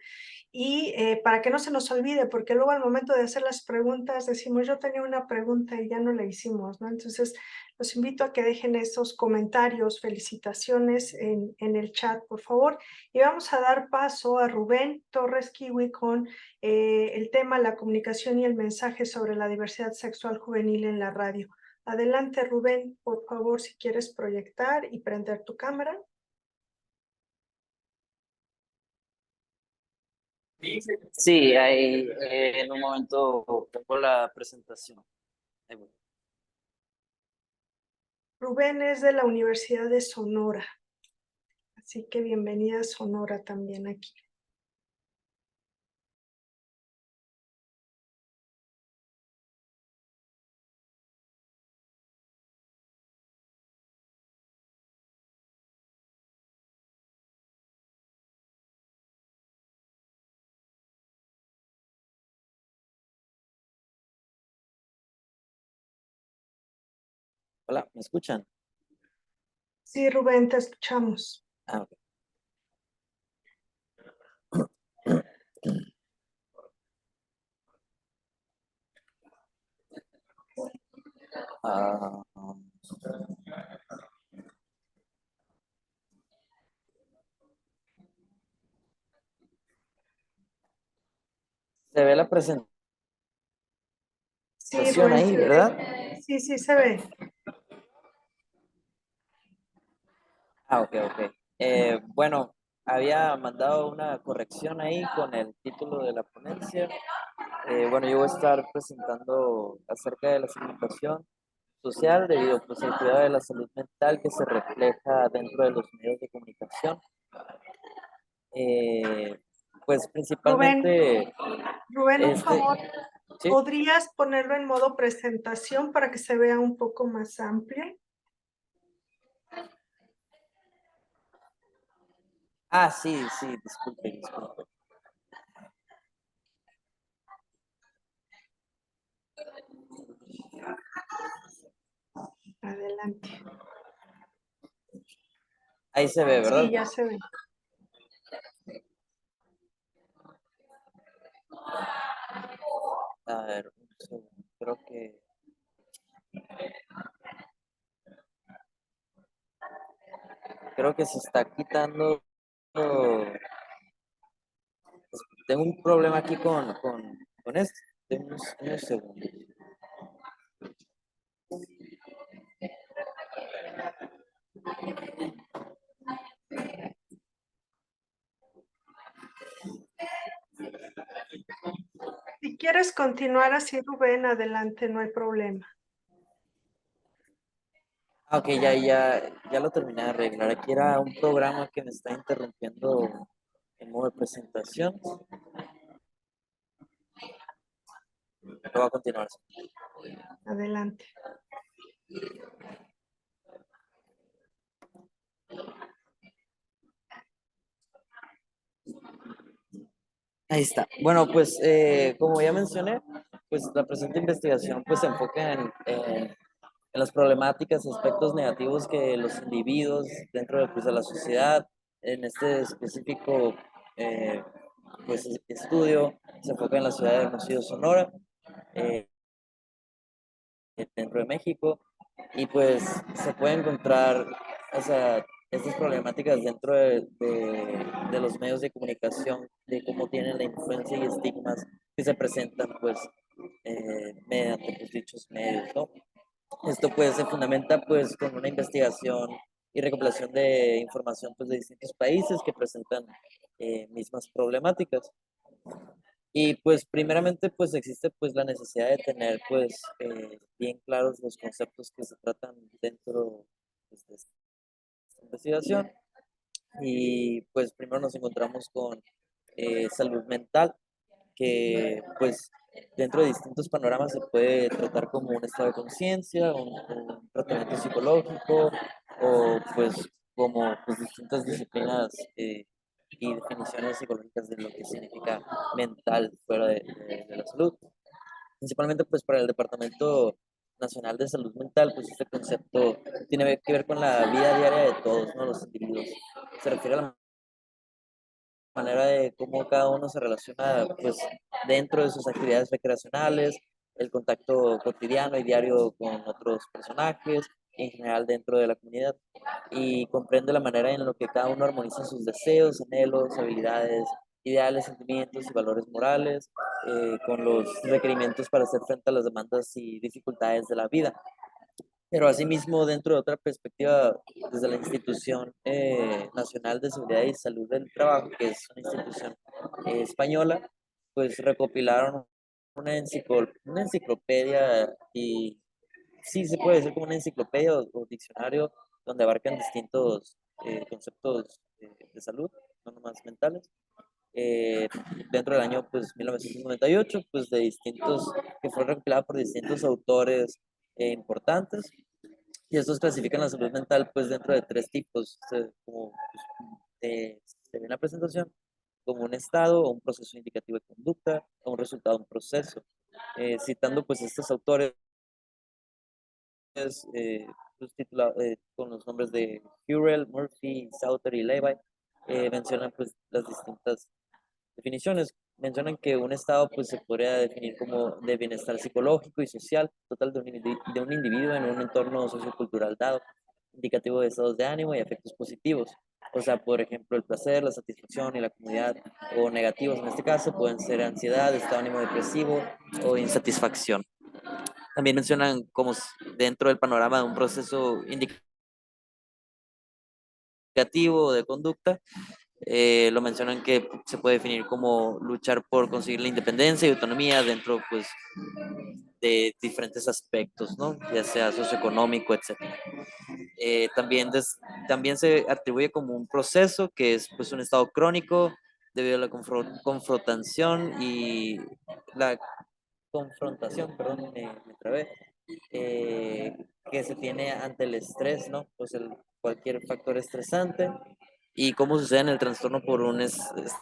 Y para que no se nos olvide, porque luego al momento de hacer las preguntas decimos, yo tenía una pregunta y ya no la hicimos, ¿no? Entonces, los invito a que dejen esos comentarios, felicitaciones en el chat, por favor. Y vamos a dar paso a Rubén Torres Kiwi con el tema la comunicación y el mensaje sobre la diversidad sexual juvenil en la radio. Adelante, Rubén, por favor, si quieres proyectar y prender tu cámara. Sí, ahí en un momento pongo la presentación. Ahí voy. Rubén es de la Universidad de Sonora, así que bienvenida a Sonora también aquí. Hola, ¿me escuchan? Sí, Rubén, te escuchamos. Ah, ok. Ah, se ve la presentación Sí, Rubén, ahí, sí, ¿verdad? sí, sí se ve. Ah, ok, ok. Bueno, había mandado una corrección ahí con el título de la ponencia. Bueno, yo voy a estar presentando acerca de la segmentación social debido pues, al cuidado de la salud mental que se refleja dentro de los medios de comunicación. Eh, pues Rubén, principalmente Rubén, un este, favor, ¿sí? ¿podrías ponerlo en modo presentación para que se vea un poco más amplio? Ah, sí, sí, disculpe, disculpe. Adelante. Ahí se ve, ¿verdad? Sí, ya se ve. A ver, un segundo, creo que se está quitando. Tengo un problema aquí con esto. Tengo unos segundos. Si quieres continuar así, Rubén, adelante, no hay problema. Ah, ok, ya lo terminé de arreglar. Aquí era un programa que me está interrumpiendo en modo de presentación. Lo voy a continuar. Adelante. Ahí está. Bueno, pues como ya mencioné, pues la presente investigación pues se enfoca en las problemáticas, aspectos negativos que los individuos dentro de, pues, de la sociedad, en este específico pues, estudio, se enfoca en la ciudad de Hermosillo, Sonora, eh, dentro de México, y pues se puede encontrar, o sea, estas problemáticas dentro de los medios de comunicación, de cómo tienen la influencia y estigmas que se presentan pues mediante pues, dichos medios, ¿no? Esto pues se fundamenta pues con una investigación y recopilación de información pues, de distintos países que presentan mismas problemáticas. Y pues primeramente pues existe pues la necesidad de tener pues bien claros los conceptos que se tratan dentro pues, de esta investigación. Y pues primero nos encontramos con salud mental, que pues dentro de distintos panoramas se puede tratar como un estado de conciencia, un tratamiento psicológico o pues como pues, distintas disciplinas y definiciones psicológicas de lo que significa mental fuera de la salud. Principalmente pues para el Departamento Nacional de Salud Mental, pues este concepto tiene que ver con la vida diaria de todos, ¿no? Los individuos. Se refiere a la manera de cómo cada uno se relaciona pues dentro de sus actividades recreacionales, el contacto cotidiano y diario con otros personajes, en general dentro de la comunidad, y comprende la manera en la que cada uno armoniza sus deseos, anhelos, habilidades, ideales, sentimientos y valores morales, con los requerimientos para hacer frente a las demandas y dificultades de la vida. Pero asimismo, dentro de otra perspectiva, desde la Institución Nacional de Seguridad y Salud del Trabajo, que es una institución española, pues recopilaron una enciclopedia y sí se puede decir como una enciclopedia o diccionario donde abarcan distintos conceptos de salud, no nomás mentales. eh, Dentro del año pues 1998, pues de distintos, que fue recopilada por distintos autores importantes, y estos clasifican la salud mental pues dentro de tres tipos, como pues, se ve en la presentación, como un estado o un proceso indicativo de conducta o un resultado de un proceso. Citando pues estos autores pues, con los nombres de Hurrell, Murphy, Sauter y Levi, mencionan pues las distintas definiciones. Mencionan que un estado pues se podría definir como de bienestar psicológico y social total de un individuo en un entorno sociocultural dado, indicativo de estados de ánimo y efectos positivos. O sea, por ejemplo, el placer, la satisfacción y la comodidad, o negativos en este caso, pueden ser ansiedad, estado de ánimo depresivo o insatisfacción. También mencionan como dentro del panorama de un proceso indicativo de conducta, lo mencionan que se puede definir como luchar por conseguir la independencia y autonomía dentro pues, de diferentes aspectos, ¿no? Ya sea socioeconómico, etc. También se atribuye como un proceso que es pues, un estado crónico debido a la confrontación y la confrontación, perdón, me trabé, que se tiene ante el estrés, ¿no? Pues cualquier factor estresante y cómo sucede en el trastorno por un estrés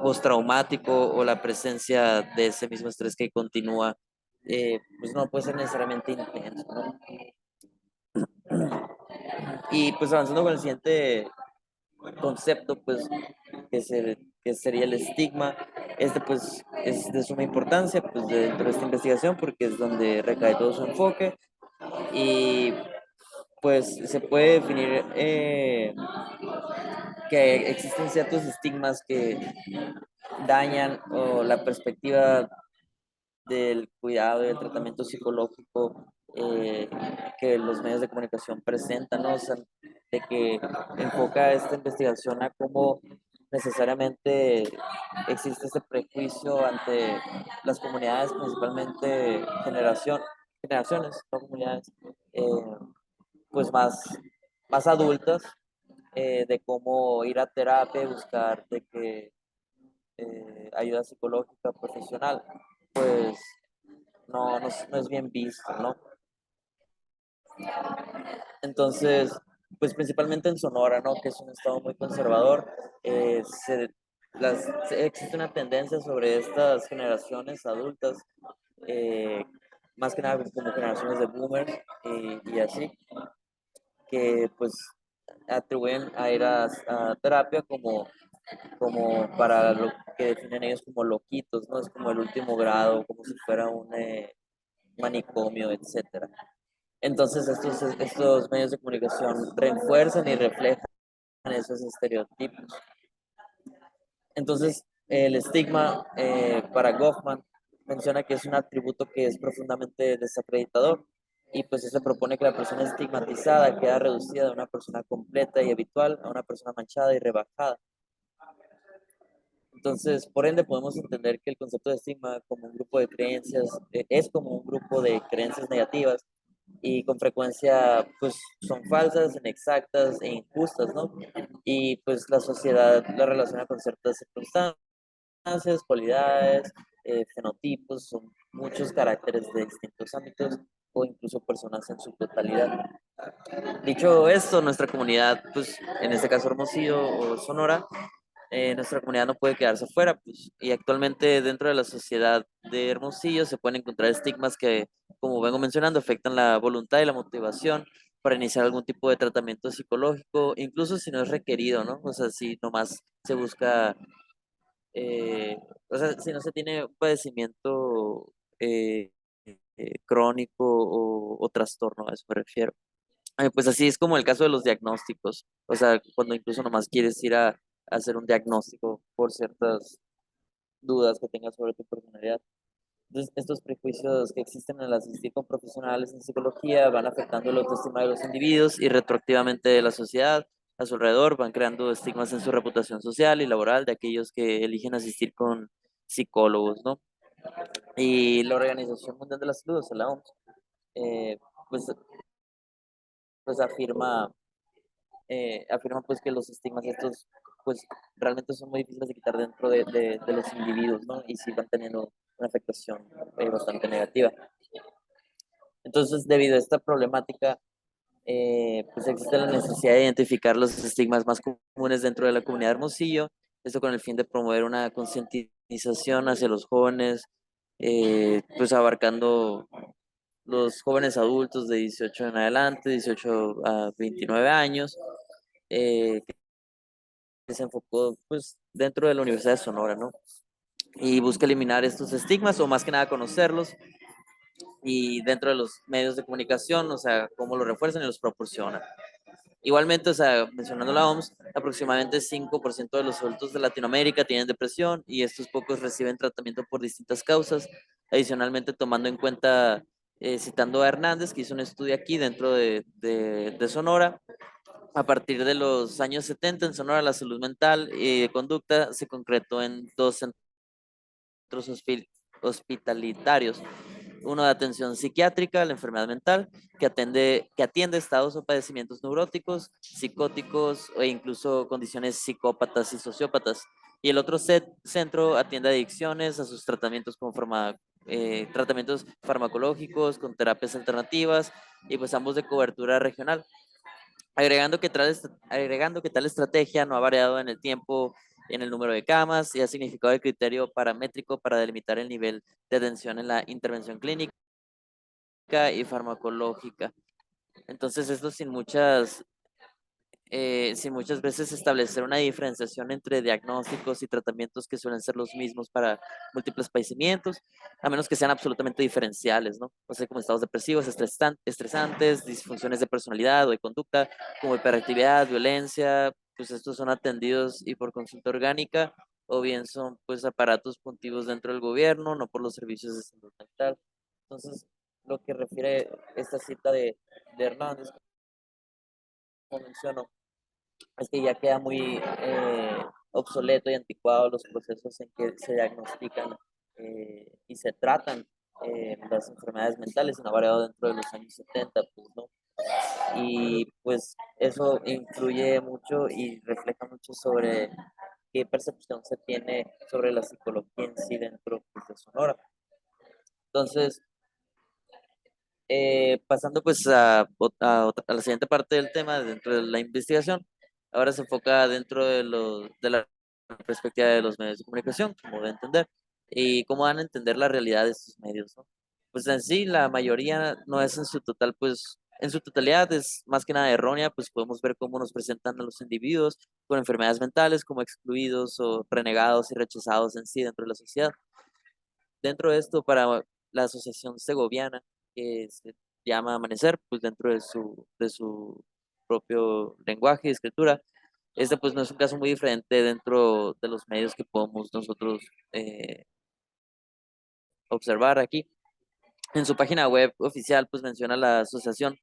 postraumático o la presencia de ese mismo estrés que continúa, pues no puede ser necesariamente intenso, ¿no? Y pues avanzando con el siguiente concepto, pues que sería el estigma. Este pues es de suma importancia pues dentro de esta investigación porque es donde recae todo su enfoque y pues se puede definir que existen ciertos estigmas que dañan o la perspectiva del cuidado y del tratamiento psicológico que los medios de comunicación presentan, ¿no? O sea, de que enfoca esta investigación a cómo necesariamente existe este prejuicio ante las comunidades, principalmente generaciones, no comunidades, eh, pues más adultas, de cómo ir a terapia y buscar de que ayuda psicológica profesional, pues no es bien visto, ¿no? Entonces, pues principalmente en Sonora, ¿no? Que es un estado muy conservador, existe una tendencia sobre estas generaciones adultas, eh, más que nada como generaciones de boomers y así, que pues atribuyen a ir a terapia como para lo que definen ellos como loquitos, ¿no? Es como el último grado, como si fuera un manicomio, etcétera. Entonces estos medios de comunicación refuerzan y reflejan esos estereotipos. Entonces el estigma para Goffman menciona que es un atributo que es profundamente desacreditador y pues se propone que la persona estigmatizada queda reducida de una persona completa y habitual a una persona manchada y rebajada. Entonces, por ende, podemos entender que el concepto de estigma como un grupo de creencias es como un grupo de creencias negativas y con frecuencia pues son falsas, inexactas e injustas, ¿no? Y pues la sociedad la relaciona con ciertas circunstancias, cualidades, fenotipos, son muchos caracteres de distintos ámbitos o incluso personas en su totalidad. Dicho esto, nuestra comunidad, pues en este caso Hermosillo o Sonora, nuestra comunidad no puede quedarse fuera, pues, y actualmente dentro de la sociedad de Hermosillo se pueden encontrar estigmas que, como vengo mencionando, afectan la voluntad y la motivación para iniciar algún tipo de tratamiento psicológico, incluso si no es requerido, ¿no? O sea, si nomás se busca, o sea, si no se tiene un padecimiento crónico o trastorno, a eso me refiero. Pues así es como el caso de los diagnósticos, o sea, cuando incluso nomás quieres ir a hacer un diagnóstico por ciertas dudas que tengas sobre tu personalidad. Entonces, estos prejuicios que existen al asistir con profesionales en psicología van afectando la autoestima de los individuos y retroactivamente de la sociedad a su alrededor, van creando estigmas en su reputación social y laboral de aquellos que eligen asistir con psicólogos, ¿no? Y la Organización Mundial de la Salud, o sea, la OMS, eh, pues, pues afirma pues que los estigmas estos pues realmente son muy difíciles de quitar dentro de los individuos, ¿no? Y sí van teniendo una afectación bastante negativa. Entonces, debido a esta problemática, pues existe la necesidad de identificar los estigmas más comunes dentro de la comunidad de Hermosillo, esto con el fin de promover una concientización hacia los jóvenes, pues abarcando los jóvenes adultos de 18 en adelante, 18 a 29 años, que se enfocó pues dentro de la Universidad de Sonora, ¿no? Y busca eliminar estos estigmas o más que nada conocerlos y dentro de los medios de comunicación, o sea, cómo lo refuerzan y los proporcionan. Igualmente, o sea, mencionando la OMS, aproximadamente 5% de los adultos de Latinoamérica tienen depresión y estos pocos reciben tratamiento por distintas causas. Adicionalmente, tomando en cuenta, citando a Hernández, que hizo un estudio aquí dentro de Sonora, a partir de los años 70 en Sonora la salud mental y de conducta se concretó en dos centros hospitalitarios, uno de atención psiquiátrica, la enfermedad mental, que atiende estados o padecimientos neuróticos, psicóticos e incluso condiciones psicópatas y sociópatas. Y el otro centro atiende adicciones, a sus tratamientos con tratamientos farmacológicos, con terapias alternativas y pues ambos de cobertura regional. Agregando que tal estrategia no ha variado en el tiempo, en el número de camas y ha significado el criterio paramétrico para delimitar el nivel de atención en la intervención clínica y farmacológica. Entonces, esto sin muchas veces establecer una diferenciación entre diagnósticos y tratamientos que suelen ser los mismos para múltiples padecimientos, a menos que sean absolutamente diferenciales, ¿no? O sea, como estados depresivos, estresantes, disfunciones de personalidad o de conducta, como hiperactividad, violencia, pues estos son atendidos y por consulta orgánica, o bien son pues aparatos puntivos dentro del gobierno, no por los servicios de salud mental. Entonces, lo que refiere esta cita de Hernández, como menciono, es que ya queda muy obsoleto y anticuado los procesos en que se diagnostican y se tratan las enfermedades mentales, han variado dentro de los años 70, pues, ¿no? Y pues eso influye mucho y refleja mucho sobre qué percepción se tiene sobre la psicología en sí dentro pues, de Sonora. Entonces, pasando pues a la siguiente parte del tema dentro de la investigación, ahora se enfoca dentro de la perspectiva de los medios de comunicación, como de entender, y cómo van a entender la realidad de estos medios, ¿no? Pues en sí, la mayoría no es en su total, pues en su totalidad es más que nada errónea, pues podemos ver cómo nos presentan a los individuos con enfermedades mentales como excluidos o renegados y rechazados en sí dentro de la sociedad. Dentro de esto, para la Asociación Segoviana, que se llama Amanecer, pues dentro de su propio lenguaje y escritura, este pues no es un caso muy diferente dentro de los medios que podemos nosotros observar aquí. En su página web oficial, pues menciona la asociación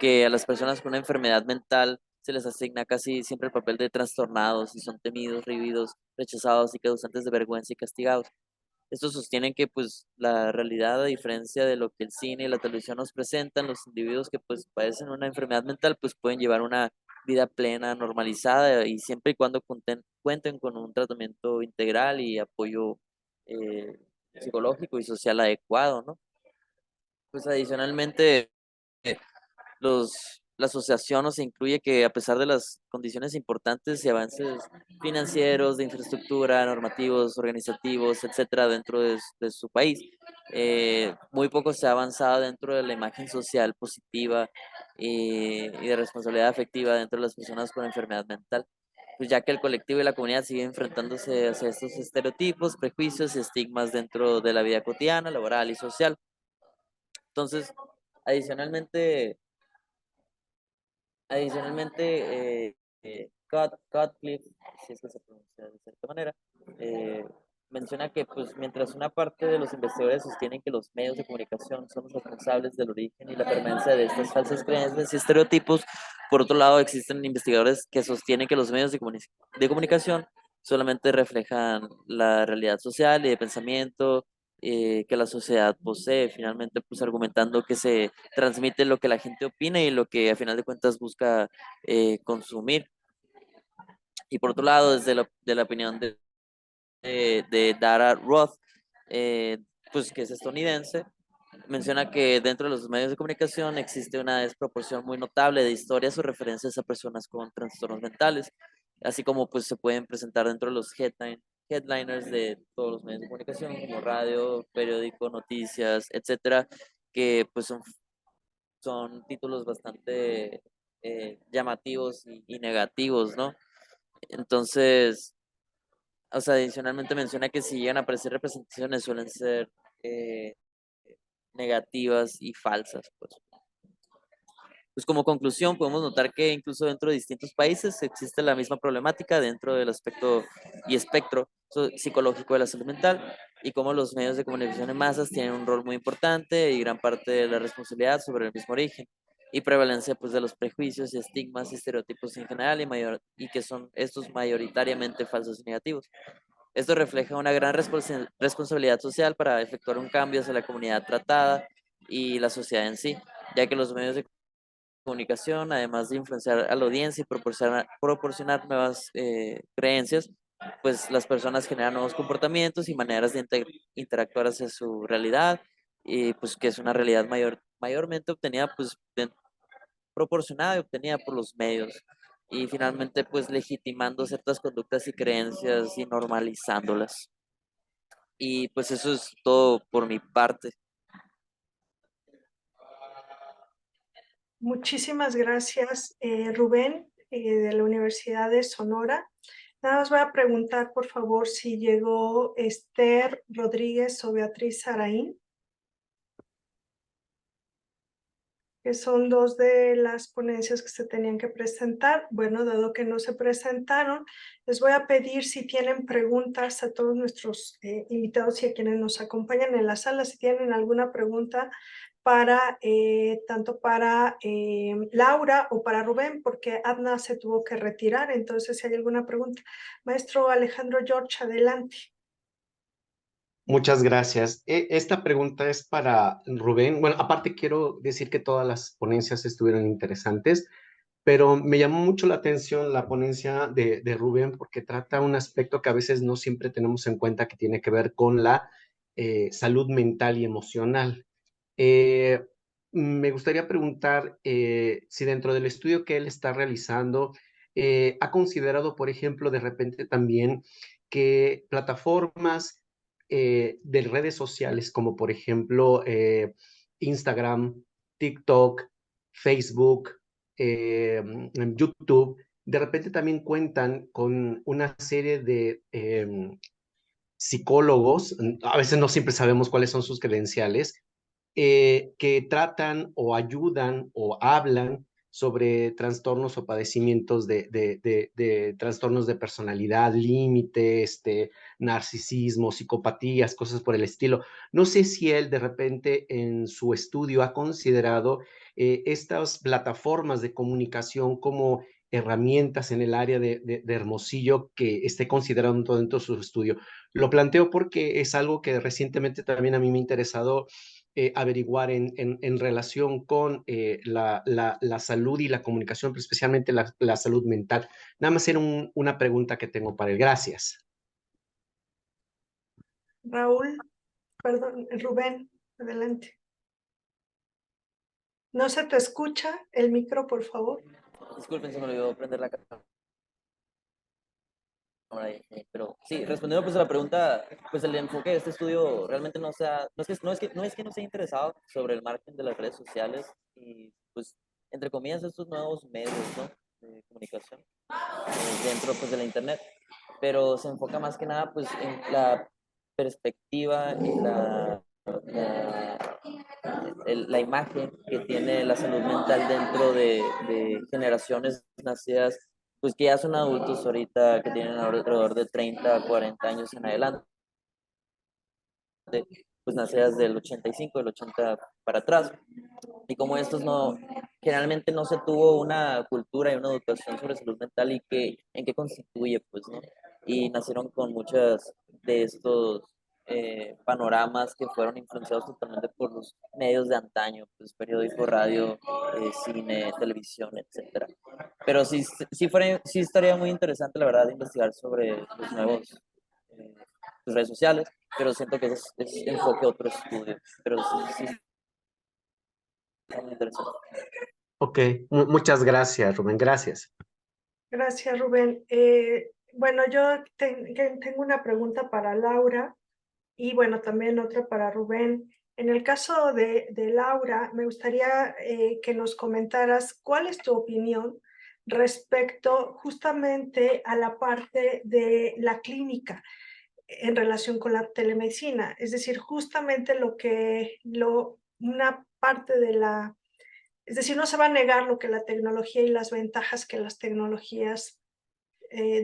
que a las personas con una enfermedad mental se les asigna casi siempre el papel de trastornados y son temidos, revividos, rechazados y causantes de vergüenza y castigados. Estos sostienen que pues la realidad, a diferencia de lo que el cine y la televisión nos presentan, los individuos que pues padecen una enfermedad mental pues pueden llevar una vida plena, normalizada y siempre y cuando cuenten con un tratamiento integral y apoyo eh, psicológico y social adecuado, ¿no? Pues adicionalmente, la asociación nos incluye que a pesar de las condiciones importantes y avances financieros, de infraestructura, normativos, organizativos, etcétera, dentro de su país, muy poco se ha avanzado dentro de la imagen social positiva y de responsabilidad afectiva dentro de las personas con enfermedad mental, pues ya que el colectivo y la comunidad siguen enfrentándose hacia estos estereotipos, prejuicios y estigmas dentro de la vida cotidiana, laboral y social. Entonces, adicionalmente, Cutcliffe, si es que se pronuncia de cierta manera, eh, menciona que pues mientras una parte de los investigadores sostienen que los medios de comunicación son los responsables del origen y la permanencia de estas falsas creencias y estereotipos, por otro lado existen investigadores que sostienen que los medios de comunicación solamente reflejan la realidad social y de pensamiento que la sociedad posee, finalmente pues argumentando que se transmite lo que la gente opina y lo que a final de cuentas busca consumir. Y por otro lado, desde de la opinión de Dara Roth, eh, pues que es estadounidense, menciona que dentro de los medios de comunicación existe una desproporción muy notable de historias o referencias a personas con trastornos mentales, así como pues se pueden presentar dentro de los headliners de todos los medios de comunicación, como radio, periódico, noticias, etcétera, que pues son títulos bastante llamativos y negativos, ¿no? Entonces, o sea, adicionalmente menciona que si llegan a aparecer representaciones suelen ser eh, negativas y falsas, pues. Pues como conclusión, podemos notar que incluso dentro de distintos países existe la misma problemática dentro del aspecto y espectro psicológico de la salud mental y cómo los medios de comunicación en masas tienen un rol muy importante y gran parte de la responsabilidad sobre el mismo origen y prevalencia pues de los prejuicios y estigmas y estereotipos en general y que son estos mayoritariamente falsos y negativos. Esto refleja una gran responsabilidad social para efectuar un cambio hacia la comunidad tratada y la sociedad en sí, ya que los medios de comunicación, además de influenciar a la audiencia y proporcionar nuevas creencias, pues las personas generan nuevos comportamientos y maneras de interactuar hacia su realidad, y pues que es una realidad mayormente obtenida, pues proporcionada y obtenida por los medios, y finalmente pues legitimando ciertas conductas y creencias y normalizándolas. Y pues eso es todo por mi parte. Muchísimas gracias, Rubén, de la Universidad de Sonora. Nada más voy a preguntar, por favor, si llegó Esther Rodríguez o Beatriz Saraín, que son dos de las ponencias que se tenían que presentar. Bueno, dado que no se presentaron, les voy a pedir si tienen preguntas a todos nuestros invitados y a quienes nos acompañan en la sala, si tienen alguna pregunta para tanto para Laura o para Rubén, porque Adna se tuvo que retirar. Entonces, si hay alguna pregunta, maestro Alejandro George, adelante. Muchas gracias. Esta pregunta es para Rubén. Bueno, aparte quiero decir que todas las ponencias estuvieron interesantes, pero me llamó mucho la atención la ponencia de Rubén porque trata un aspecto que a veces no siempre tenemos en cuenta que tiene que ver con la salud mental y emocional. Eh, Me gustaría preguntar si dentro del estudio que él está realizando, ha considerado, por ejemplo, de repente también que plataformas de redes sociales como por ejemplo Instagram, TikTok, Facebook, YouTube, de repente también cuentan con una serie de psicólogos, a veces no siempre sabemos cuáles son sus credenciales, que tratan o ayudan o hablan sobre trastornos o padecimientos de trastornos de personalidad, límite, narcisismo, psicopatías, cosas por el estilo. No sé si él de repente en su estudio ha considerado estas plataformas de comunicación como herramientas en el área de Hermosillo que esté considerando dentro de su estudio. Lo planteo porque es algo que recientemente también a mí me ha interesado averiguar en relación con la salud y la comunicación, pero especialmente la salud mental. Nada más era una pregunta que tengo para él. Gracias. Raúl, perdón, Rubén, adelante. No se te escucha el micro, por favor. Disculpen, se me olvidó prender la cámara. Pero sí, respondiendo pues a la pregunta, pues el enfoque de este estudio realmente no es que no esté interesado sobre el marketing de las redes sociales y pues entre comillas estos nuevos medios, ¿no?, de comunicación dentro pues de la internet, pero se enfoca más que nada pues en la perspectiva y la imagen que tiene la salud mental dentro de generaciones nacidas, pues que ya son adultos ahorita, que tienen alrededor de 30 40 años en adelante, pues nacidas del 85, del 80 para atrás. Y como estos no, generalmente no se tuvo una cultura y una educación sobre salud mental y en qué constituye, pues, ¿no? Y nacieron con muchas de estos panoramas que fueron influenciados totalmente por los medios de antaño, pues periódico, radio, cine, televisión, etcétera. Pero sí estaría muy interesante, la verdad, investigar sobre los nuevos redes sociales, pero siento que es enfoque a otro estudio. Pero sí está muy interesante. Ok, muchas gracias, Rubén. Gracias. Gracias, Rubén. Bueno, yo tengo una pregunta para Laura y bueno, también otra para Rubén. En el caso de Laura, me gustaría que nos comentaras cuál es tu opinión respecto justamente a la parte de la clínica en relación con la telemedicina. Es decir, justamente una parte de la... Es decir, no se va a negar lo que la tecnología y las ventajas que las tecnologías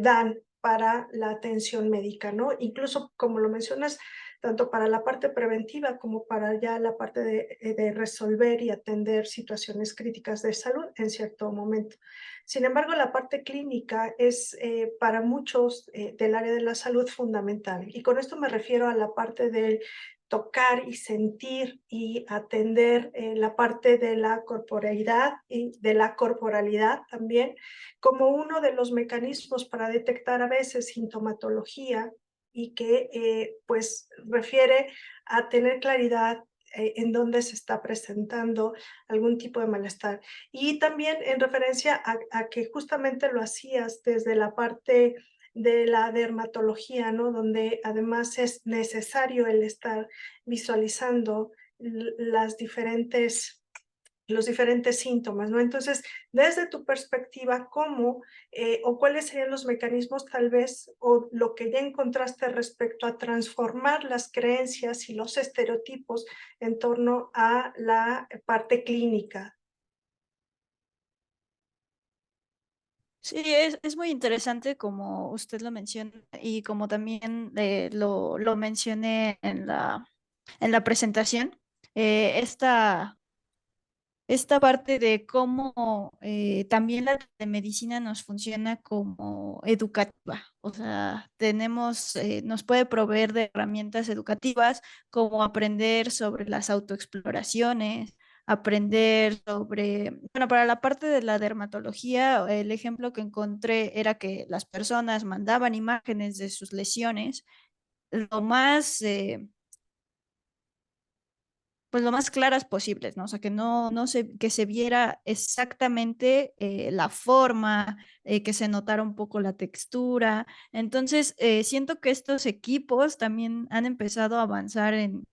dan para la atención médica, ¿no? Incluso, como lo mencionas, tanto para la parte preventiva como para ya la parte de resolver y atender situaciones críticas de salud en cierto momento. Sin embargo, la parte clínica es para muchos del área de la salud fundamental. Y con esto me refiero a la parte del tocar y sentir y atender la parte de la corporeidad y de la corporalidad también, como uno de los mecanismos para detectar a veces sintomatología y que pues refiere a tener claridad en dónde se está presentando algún tipo de malestar. Y también en referencia a que justamente lo hacías desde la parte de la dermatología, ¿no? Donde además es necesario el estar visualizando los diferentes síntomas, ¿no? Entonces, desde tu perspectiva, ¿cómo o cuáles serían los mecanismos tal vez o lo que ya encontraste respecto a transformar las creencias y los estereotipos en torno a la parte clínica? Sí, es muy interesante como usted lo menciona y como también lo mencioné en la presentación, eh, esta, esta parte de cómo también la telemedicina nos funciona como educativa. O sea, nos puede proveer de herramientas educativas como aprender sobre las autoexploraciones, aprender sobre, bueno, para la parte de la dermatología, el ejemplo que encontré era que las personas mandaban imágenes de sus lesiones lo más... pues lo más claras posibles, ¿no? O sea, que que se viera exactamente la forma, que se notara un poco la textura. Entonces, siento que estos equipos también han empezado a avanzar en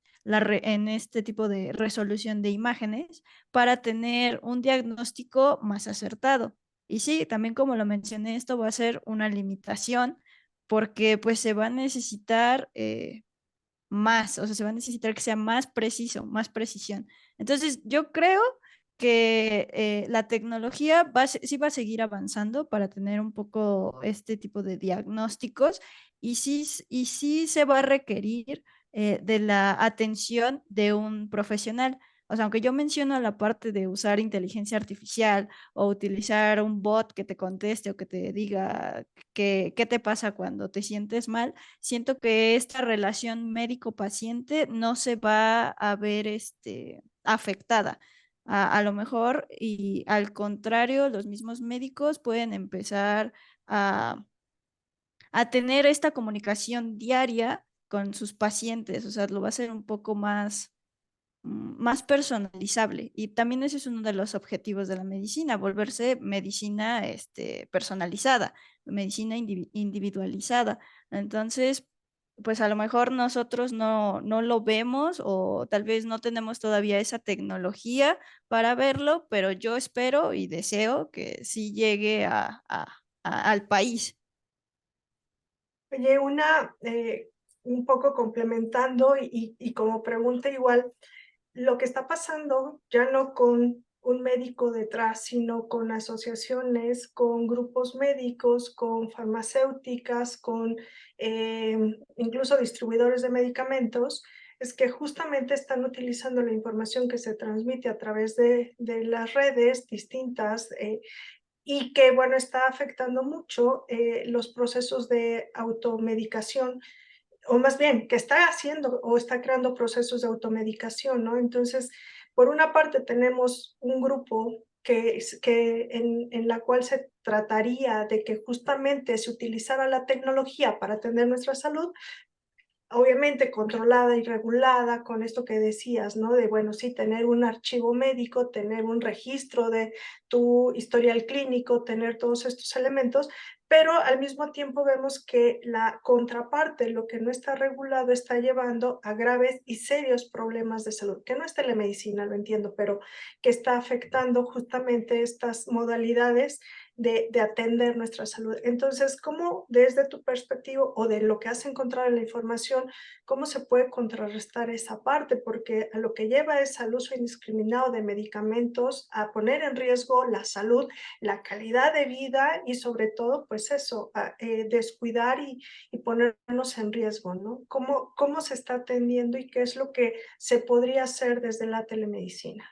este tipo de resolución de imágenes para tener un diagnóstico más acertado. Y sí, también como lo mencioné, esto va a ser una limitación porque pues se va a necesitar más, o sea, se va a necesitar que sea más preciso, más precisión. Entonces, yo creo que la tecnología sí va a seguir avanzando para tener un poco este tipo de diagnósticos y sí se va a requerir de la atención de un profesional. O sea, aunque yo menciono la parte de usar inteligencia artificial o utilizar un bot que te conteste o que te diga qué te pasa cuando te sientes mal, siento que esta relación médico-paciente no se va a ver afectada. A lo mejor, y al contrario, los mismos médicos pueden empezar a, a tener esta comunicación diaria con sus pacientes, o sea, lo va a hacer un poco más personalizable. Y también ese es uno de los objetivos de la medicina, volverse medicina personalizada, medicina individualizada. Entonces, pues a lo mejor nosotros no lo vemos o tal vez no tenemos todavía esa tecnología para verlo, pero yo espero y deseo que sí llegue al país. Oye, un poco complementando y como pregunta igual, lo que está pasando ya no con un médico detrás, sino con asociaciones, con grupos médicos, con farmacéuticas, con incluso distribuidores de medicamentos, es que justamente están utilizando la información que se transmite a través de las redes distintas y que, bueno, está afectando mucho los procesos de automedicación, o más bien, que está haciendo o está creando procesos de automedicación, ¿no? Entonces, por una parte tenemos un grupo en la cual se trataría de que justamente se utilizara la tecnología para atender nuestra salud, obviamente controlada y regulada con esto que decías, ¿no? De, bueno, sí, tener un archivo médico, tener un registro de tu historial clínico, tener todos estos elementos, pero al mismo tiempo vemos que la contraparte, lo que no está regulado, está llevando a graves y serios problemas de salud, que no es telemedicina, lo entiendo, pero que está afectando justamente estas modalidades de atender nuestra salud. Entonces, ¿cómo desde tu perspectiva o de lo que has encontrado en la información, cómo se puede contrarrestar esa parte? Porque a lo que lleva es al uso indiscriminado de medicamentos, a poner en riesgo la salud, la calidad de vida y sobre todo, pues eso, descuidar y ponernos en riesgo, ¿no? ¿Cómo se está atendiendo y qué es lo que se podría hacer desde la telemedicina?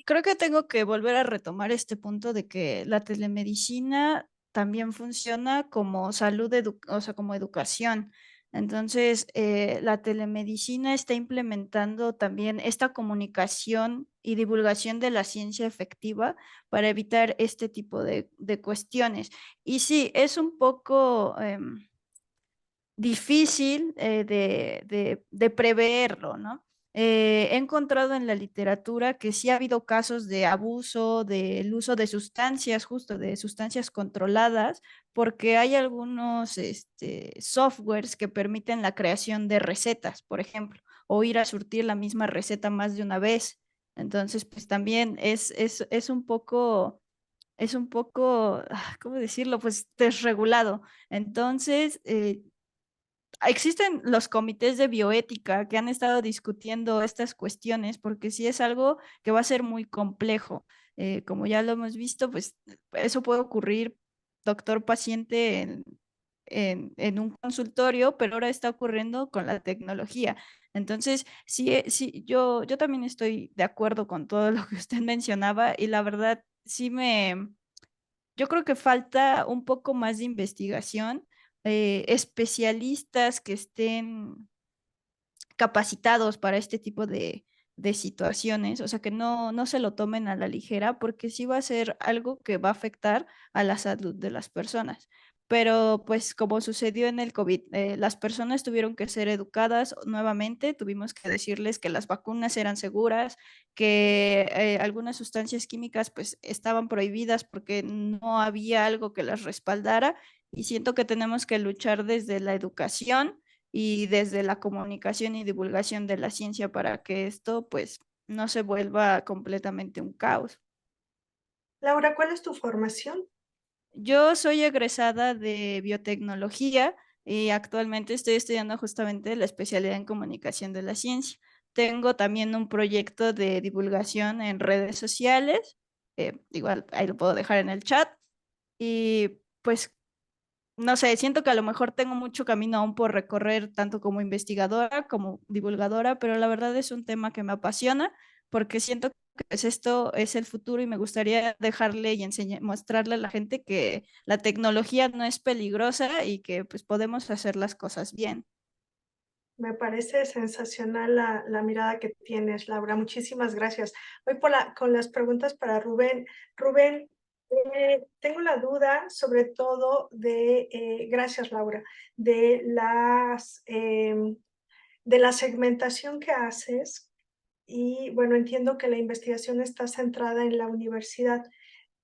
Creo que tengo que volver a retomar este punto de que la telemedicina también funciona como salud, o sea, como educación. Entonces, la telemedicina está implementando también esta comunicación y divulgación de la ciencia efectiva para evitar este tipo de cuestiones. Y sí, es un poco difícil de preverlo, ¿no? He encontrado en la literatura que sí ha habido casos de abuso del uso de sustancias, justo de sustancias controladas, porque hay algunos softwares que permiten la creación de recetas, por ejemplo, o ir a surtir la misma receta más de una vez. Entonces, pues también es un poco, ¿cómo decirlo? Pues desregulado. Entonces, existen los comités de bioética que han estado discutiendo estas cuestiones porque sí es algo que va a ser muy complejo. Como ya lo hemos visto, pues eso puede ocurrir doctor-paciente en un consultorio, pero ahora está ocurriendo con la tecnología. Entonces, sí, sí, yo también estoy de acuerdo con todo lo que usted mencionaba y la verdad, yo creo que falta un poco más de investigación, especialistas que estén capacitados para este tipo de situaciones, o sea, que no se lo tomen a la ligera, porque sí va a ser algo que va a afectar a la salud de las personas. Pero pues como sucedió en el COVID, las personas tuvieron que ser educadas nuevamente, tuvimos que decirles que las vacunas eran seguras, que algunas sustancias químicas pues estaban prohibidas porque no había algo que las respaldara y siento que tenemos que luchar desde la educación y desde la comunicación y divulgación de la ciencia para que esto pues no se vuelva completamente un caos. Laura, ¿cuál es tu formación? Yo soy egresada de biotecnología y actualmente estoy estudiando justamente la especialidad en comunicación de la ciencia. tengo también un proyecto de divulgación en redes sociales, igual ahí lo puedo dejar en el chat, y pues no sé, siento que a lo mejor tengo mucho camino aún por recorrer, tanto como investigadora como divulgadora, pero la verdad es un tema que me apasiona porque siento que pues, esto es el futuro y me gustaría dejarle y mostrarle a la gente que la tecnología no es peligrosa y que pues podemos hacer las cosas bien. Me parece sensacional la mirada que tienes, Laura. Muchísimas gracias. Voy con las preguntas para Rubén. Rubén, tengo la duda sobre todo gracias Laura, de la segmentación que haces. Y bueno, entiendo que la investigación está centrada en la universidad,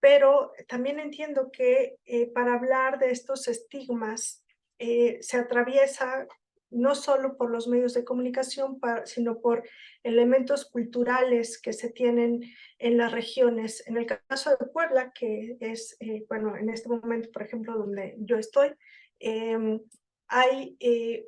pero también entiendo que para hablar de estos estigmas se atraviesa no solo por los medios de comunicación, sino por elementos culturales que se tienen en las regiones. En el caso de Puebla, que es, bueno, en este momento, por ejemplo, donde yo estoy, hay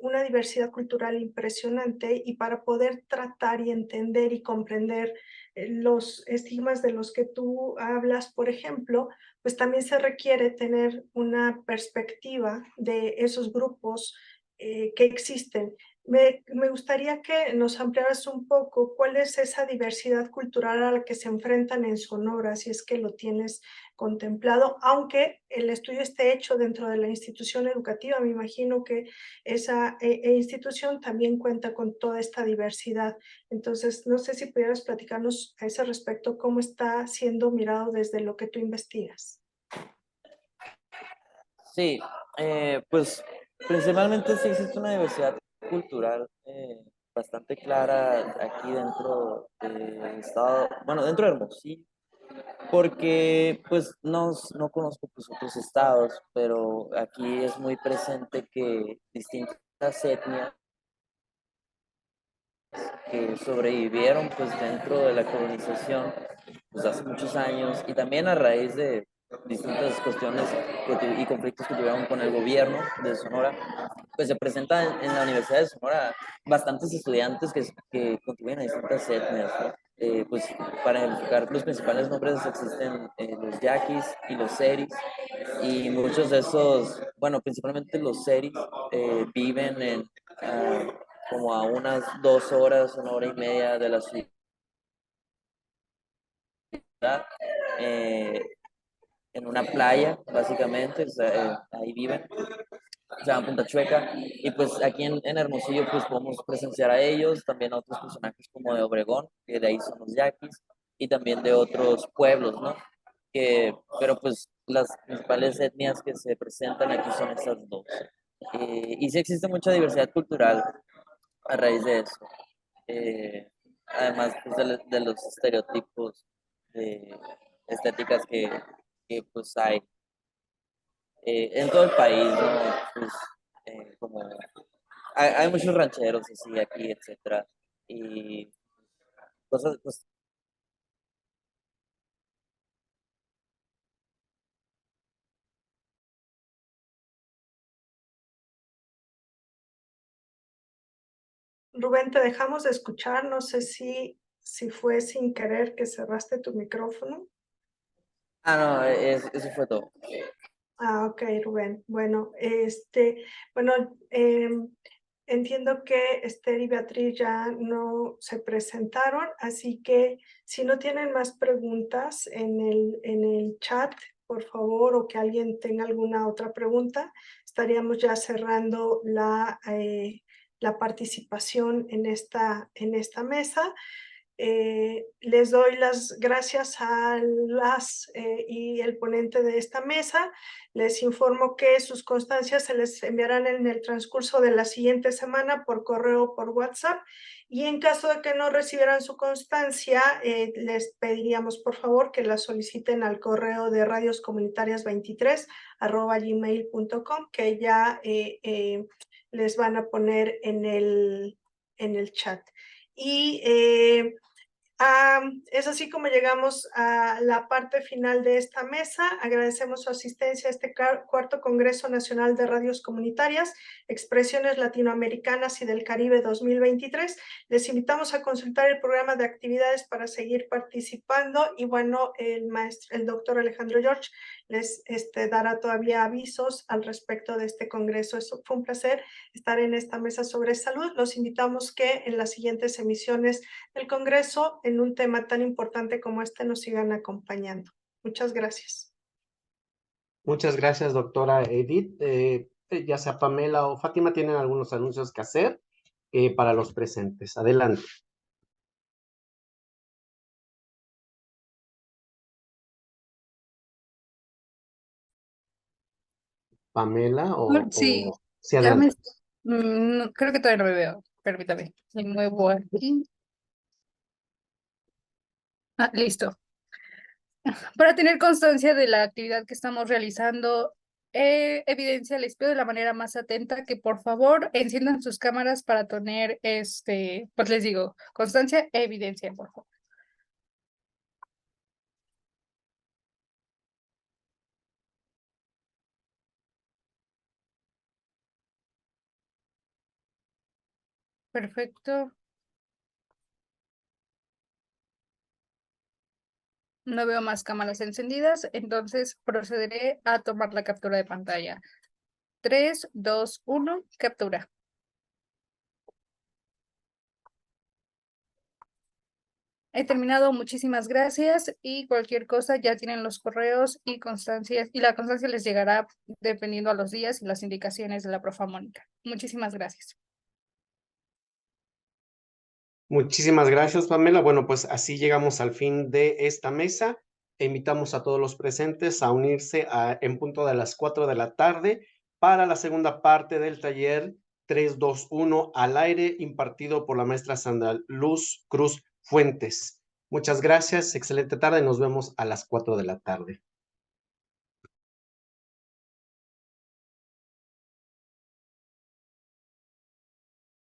una diversidad cultural impresionante y para poder tratar y entender y comprender los estigmas de los que tú hablas, por ejemplo, pues también se requiere tener una perspectiva de esos grupos que existen. Me gustaría que nos ampliaras un poco cuál es esa diversidad cultural a la que se enfrentan en Sonora, si es que lo tienes contemplado, aunque el estudio esté hecho dentro de la institución educativa, me imagino que esa institución también cuenta con toda esta diversidad. Entonces, no sé si pudieras platicarnos a ese respecto cómo está siendo mirado desde lo que tú investigas. Sí, pues principalmente sí existe una diversidad cultural bastante clara aquí dentro del estado, bueno, dentro de Hermosillo, porque pues no conozco pues otros estados, pero aquí es muy presente que distintas etnias que sobrevivieron pues dentro de la colonización pues hace muchos años y también a raíz de distintas cuestiones y conflictos que tuvieron con el gobierno de Sonora, pues se presentan en la Universidad de Sonora bastantes estudiantes que contribuyen a distintas etnias, ¿no? Pues para identificar los principales nombres existen los yaquis y los seris, y muchos de esos, bueno, principalmente los seris, viven como a unas 2 horas, 1 hora y media de la ciudad, eh, en una playa, básicamente, o sea, ahí viven, se llama Punta Chueca, y pues aquí en Hermosillo pues podemos presenciar a ellos, también a otros personajes como de Obregón, que de ahí son los yaquis, y también de otros pueblos, ¿no? Pero pues las principales etnias que se presentan aquí son estas dos. Y sí existe mucha diversidad cultural a raíz de eso. Además pues, de los estereotipos de estéticas pues hay en todo el país, ¿no? Pues, como hay muchos rancheros así aquí, etcétera, y cosas, pues, Rubén, te dejamos de escuchar, no sé si fue sin querer que cerraste tu micrófono. no, eso fue todo. Ah, ok, Rubén. Bueno, entiendo que Esther y Beatriz ya no se presentaron, así que si no tienen más preguntas en el chat, por favor, o que alguien tenga alguna otra pregunta, estaríamos ya cerrando la participación en esta mesa. Les doy las gracias a y el ponente de esta mesa. Les informo que sus constancias se les enviarán en el transcurso de la siguiente semana por correo o por WhatsApp. Y en caso de que no recibieran su constancia, les pediríamos por favor que la soliciten al correo de radioscomunitarias23@gmail.com, que ya les van a poner en el chat. Y Es así como llegamos a la parte final de esta mesa. Agradecemos su asistencia a este cuarto Congreso Nacional de Radios Comunitarias, Expresiones Latinoamericanas y del Caribe 2023. Les invitamos a consultar el programa de actividades para seguir participando y bueno, el doctor Alejandro George les dará todavía avisos al respecto de este congreso. Eso fue un placer estar en esta mesa sobre salud. Los invitamos que en las siguientes emisiones del congreso, en un tema tan importante como este, nos sigan acompañando. Muchas gracias. Muchas gracias, doctora Edith. Ya sea Pamela o Fátima tienen algunos anuncios que hacer para los presentes. Adelante. Pamela Sí, sí, ya adelante. creo que todavía no me veo. Permítame. Me muevo aquí. Listo. Para tener constancia de la actividad que estamos realizando, evidencia, les pido de la manera más atenta que por favor enciendan sus cámaras para tener, pues les digo, constancia e evidencia, por favor. Perfecto. No veo más cámaras encendidas, entonces procederé a tomar la captura de pantalla. 3, 2, 1, captura. He terminado, muchísimas gracias y cualquier cosa ya tienen los correos y constancias y la constancia les llegará dependiendo a los días y las indicaciones de la profa Mónica. Muchísimas gracias. Muchísimas gracias, Pamela. Bueno, pues así llegamos al fin de esta mesa. Invitamos a todos los presentes a unirse en punto de las 4 de la tarde para la segunda parte del taller 321 al aire impartido por la maestra Sandra Luz Cruz Fuentes. Muchas gracias, excelente tarde, nos vemos a las 4 de la tarde.